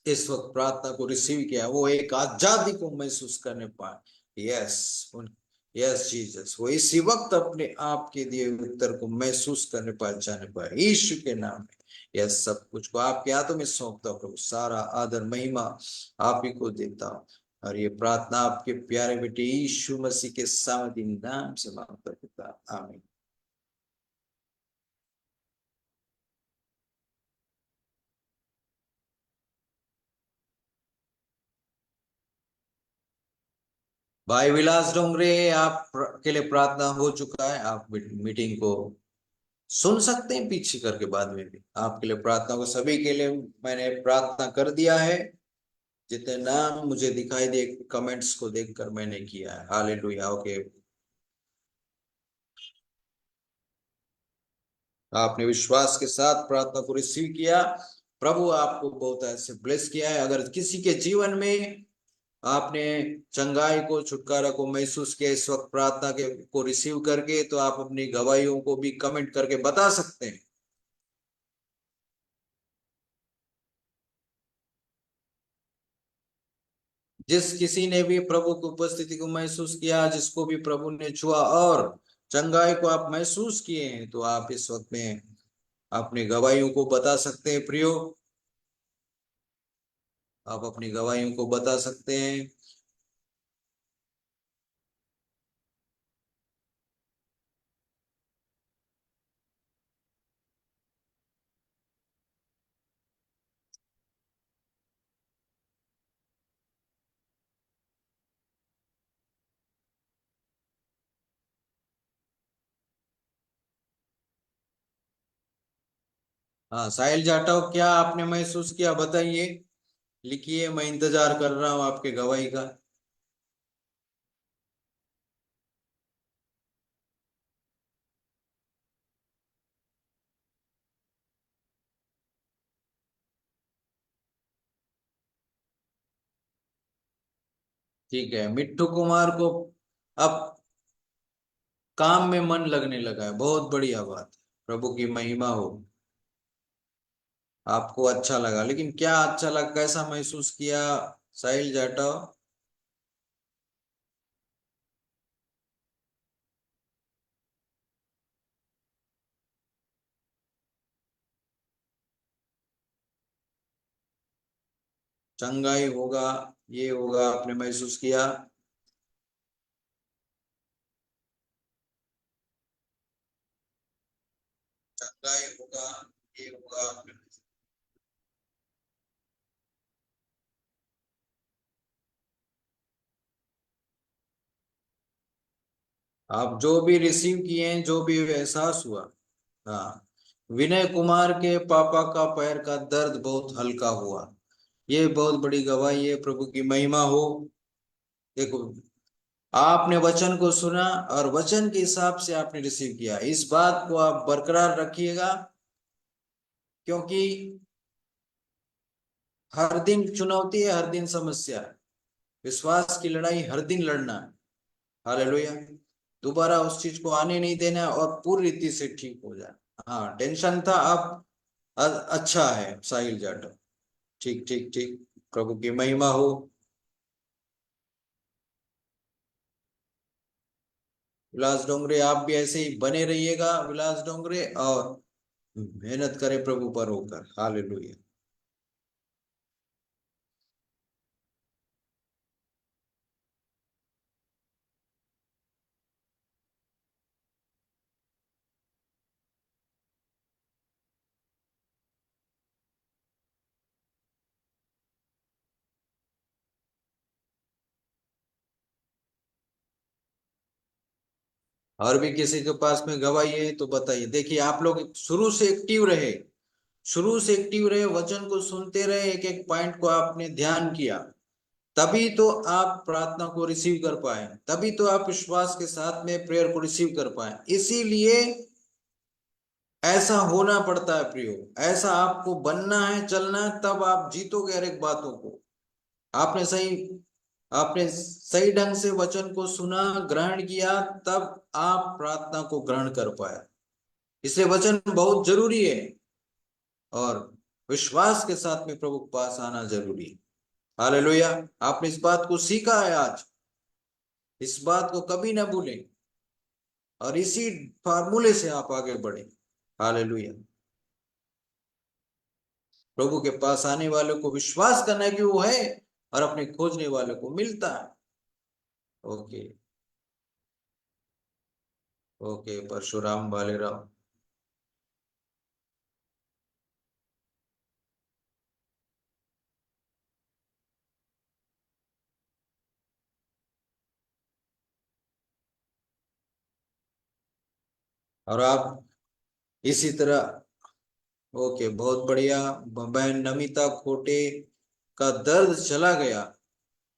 इस वक्त प्रार्थना को रिसीव किया, वो एक आजादी को महसूस करने पाए। यस, यस जीसस, वो इसी वक्त अपने आप के दिए उत्तर को महसूस करने पाए, जाने पाए यीशु के नाम में। यस, सब कुछ को आपके हाथों में सौंपता हूं प्रभु, सारा आदर महिमा आप ही को देता हूं, और ये प्रार्थना आपके प्यारे बेटे यीशु मसीह के सामर्थी नाम से मांगता पिता, आमीन। भाई विलास डोंगरे, आप के लिए प्रार्थना हो चुका है, आप मीटिंग को सुन सकते हैं पीछे करके, बाद में भी आपके लिए प्रार्थना को, सभी के लिए मैंने प्रार्थना कर दिया है, जितने नाम मुझे दिखाई दे कमेंट्स को देखकर मैंने किया है। हालेलुया। ओके, आपने विश्वास के साथ प्रार्थना को रिसीव किया, प्रभु आपको बहुत ऐसे ब्लेस किया है। अगर किसी के जीवन में आपने चंगाई को, छुटकारा को महसूस किया इस वक्त प्रार्थना के को रिसीव करके, तो आप अपनी गवाहियों को भी कमेंट करके बता सकते हैं। जिस किसी ने भी प्रभु की उपस्थिति को महसूस किया, जिसको भी प्रभु ने छुआ और चंगाई को आप महसूस किए हैं, तो आप इस वक्त में अपनी गवाहियों को बता सकते हैं प्रियो। आप अपनी गवाहियों को बता सकते हैं। हाँ साहिल जाटव, क्या आपने महसूस किया बताइए, लिखिए, मैं इंतजार कर रहा हूँ आपके गवाही का। ठीक है, मिट्टू कुमार को अब काम में मन लगने लगा है, बहुत बढ़िया बात है, प्रभु की महिमा हो। आपको अच्छा लगा, लेकिन क्या अच्छा लगा, कैसा महसूस किया साहिल जाटव? चंगाई होगा, ये होगा, आपने महसूस किया? चंगाई होगा, ये होगा, आपने। आप जो भी रिसीव किए हैं, जो भी एहसास हुआ। हाँ, विनय कुमार के पापा का पैर का दर्द बहुत हल्का हुआ, ये बहुत बड़ी गवाही है, प्रभु की महिमा हो। देखो, आपने वचन को सुना और वचन के हिसाब से आपने रिसीव किया, इस बात को आप बरकरार रखिएगा, क्योंकि हर दिन चुनौती है, हर दिन समस्या है। विश्वास की लड़ाई हर दिन लड़ना है। हालेलुया। दोबारा उस चीज को आने नहीं देना है और पूरी रीति से ठीक हो जाए। हाँ, टेंशन था, अब अच्छा है साहिल जाटव। ठीक ठीक ठीक, प्रभु की महिमा हो। विलास डोंगरे, आप भी ऐसे ही बने रहिएगा विलास डोंगरे, और मेहनत करें प्रभु पर होकर। हालेलुया। और भी किसी के पास में गवाही है तो बताइए। देखिए, आप लोग शुरू से एक्टिव रहे, शुरू से एक्टिव रहे, वचन को सुनते रहे, एक एक पॉइंट को आपने ध्यान किया, तभी तो आप प्रार्थना को रिसीव कर पाए, तभी तो आप विश्वास के साथ में प्रेयर को रिसीव कर पाए। इसीलिए ऐसा होना पड़ता है प्रियो, ऐसा आपको बनना है, चलना है, तब आप जीतोगे हर एक बातों को। आपने सही आपने सही ढंग से वचन को सुना, ग्रहण किया, तब आप प्रार्थना को ग्रहण कर पाए। इसलिए वचन बहुत जरूरी है, और विश्वास के साथ में प्रभु के पास आना जरूरी है। हालेलुया। आपने इस बात को सीखा है आज, इस बात को कभी ना भूलें, और इसी फार्मूले से आप आगे बढ़े। हालेलुया। प्रभु के पास आने वालों को विश्वास करना है कि वो है, और अपने खोजने वालों को मिलता है। ओके। ओके, परशुराम भालेराव। और आप इसी तरह। ओके, बहुत बढ़िया। बहन नमिता खोटे का दर्द चला गया।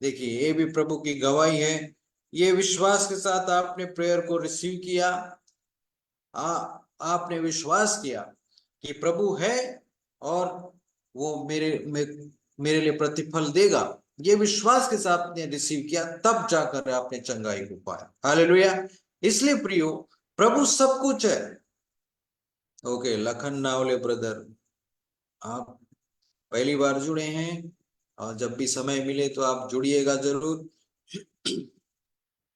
देखिए, ये भी प्रभु की गवाही है। ये विश्वास के साथ आपने प्रेयर को रिसीव किया। आ, आपने विश्वास किया कि प्रभु है, और वो मेरे लिए प्रतिफल देगा। ये विश्वास के साथ आपने रिसीव किया, तब जाकर आपने चंगाई को पाया। हालेलुया। इसलिए प्रियो, प्रभु सब कुछ है। ओके, लखन नावले ब्रदर, आप पहली बार जुड़े हैं, और जब भी समय मिले तो आप जुड़िएगा जरूर।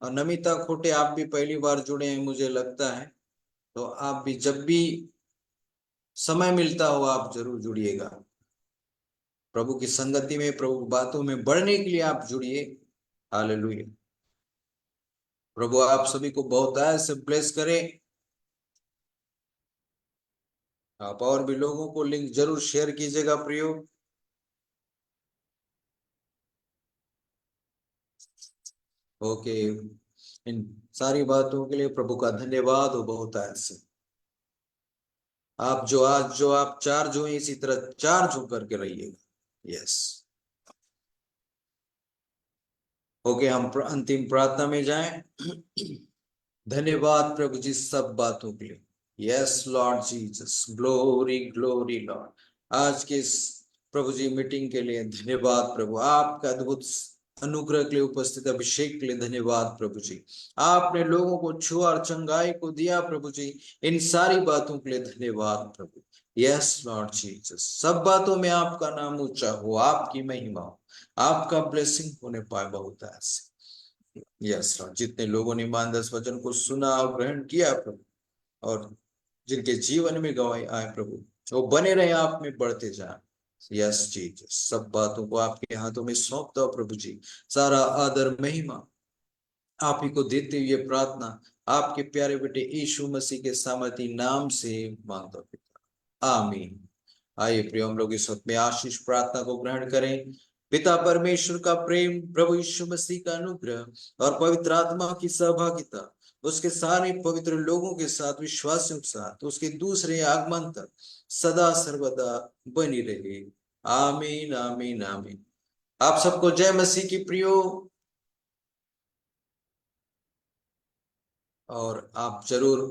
और नमिता खोटे, आप भी पहली बार जुड़े हैं मुझे लगता है, तो आप भी जब भी समय मिलता हो आप जरूर जुड़िएगा। प्रभु की संगति में, प्रभु बातों में बढ़ने के लिए आप जुड़िए। हालेलुया। प्रभु आप सभी को बहुत ऐसे ब्लेस करें। आप और भी लोगों को लिंक जरूर शेयर कीजिएगा प्रियो। ओके, इन सारी बातों के लिए प्रभु का धन्यवाद हो बहुत ऐसे। आप जो आप चार्ज हुए, इसी तरह चार्ज होकर के रहिएगा। यस। ओके, हम अंतिम प्रार्थना में जाएं। धन्यवाद प्रभु जी सब बातों के लिए। Yes Lord Jesus, glory glory Lord. आज के इस प्रभु जी मीटिंग के लिए धन्यवाद प्रभु, आपका अद्भुत अनुग्रह के लिए, उपस्थित अभिषेक के लिए धन्यवाद प्रभु जी। आपने लोगों को छुआ और चंगाई को दिया प्रभु जी, इन सारी बातों के लिए धन्यवाद प्रभु। यस लॉर्ड जीसस, सब बातों में आपका नाम ऊंचा हो, आपकी महिमा हो, आपका ब्लेसिंग होने पाए बहुत ऐसे। यस लॉर्ड, जितने लोगों ने ईमान 10 वचन को सुना और ग्रहण किया प्रभु, और जिनके जीवन में गवाही आए प्रभु, वो बने रहे, आप में बढ़ते जाए। यस जीसस, सब बातों को आपके हाथों में सौंप दो प्रभु जी। सारा आदर महिमा आप ही को देते हुए प्रार्थना आपके प्यारे बेटे यीशु मसीह के सामर्थी नाम से मांगता पिता, आमीन। आइए प्रिय, हम लोग इस वक्त में आशीष प्रार्थना को ग्रहण करें। पिता परमेश्वर का प्रेम, प्रभु यीशु मसीह का अनुग्रह और पवित्र आत्मा की सहभागिता उसके सारे पवित्र लोगों के साथ, विश्वासियों के साथ, उसके दूसरे आगमन तक सदा सर्वदा बनी रहे। आमीन आमीन आमीन। आप सबको जय मसीह की प्रियो। और आप जरूर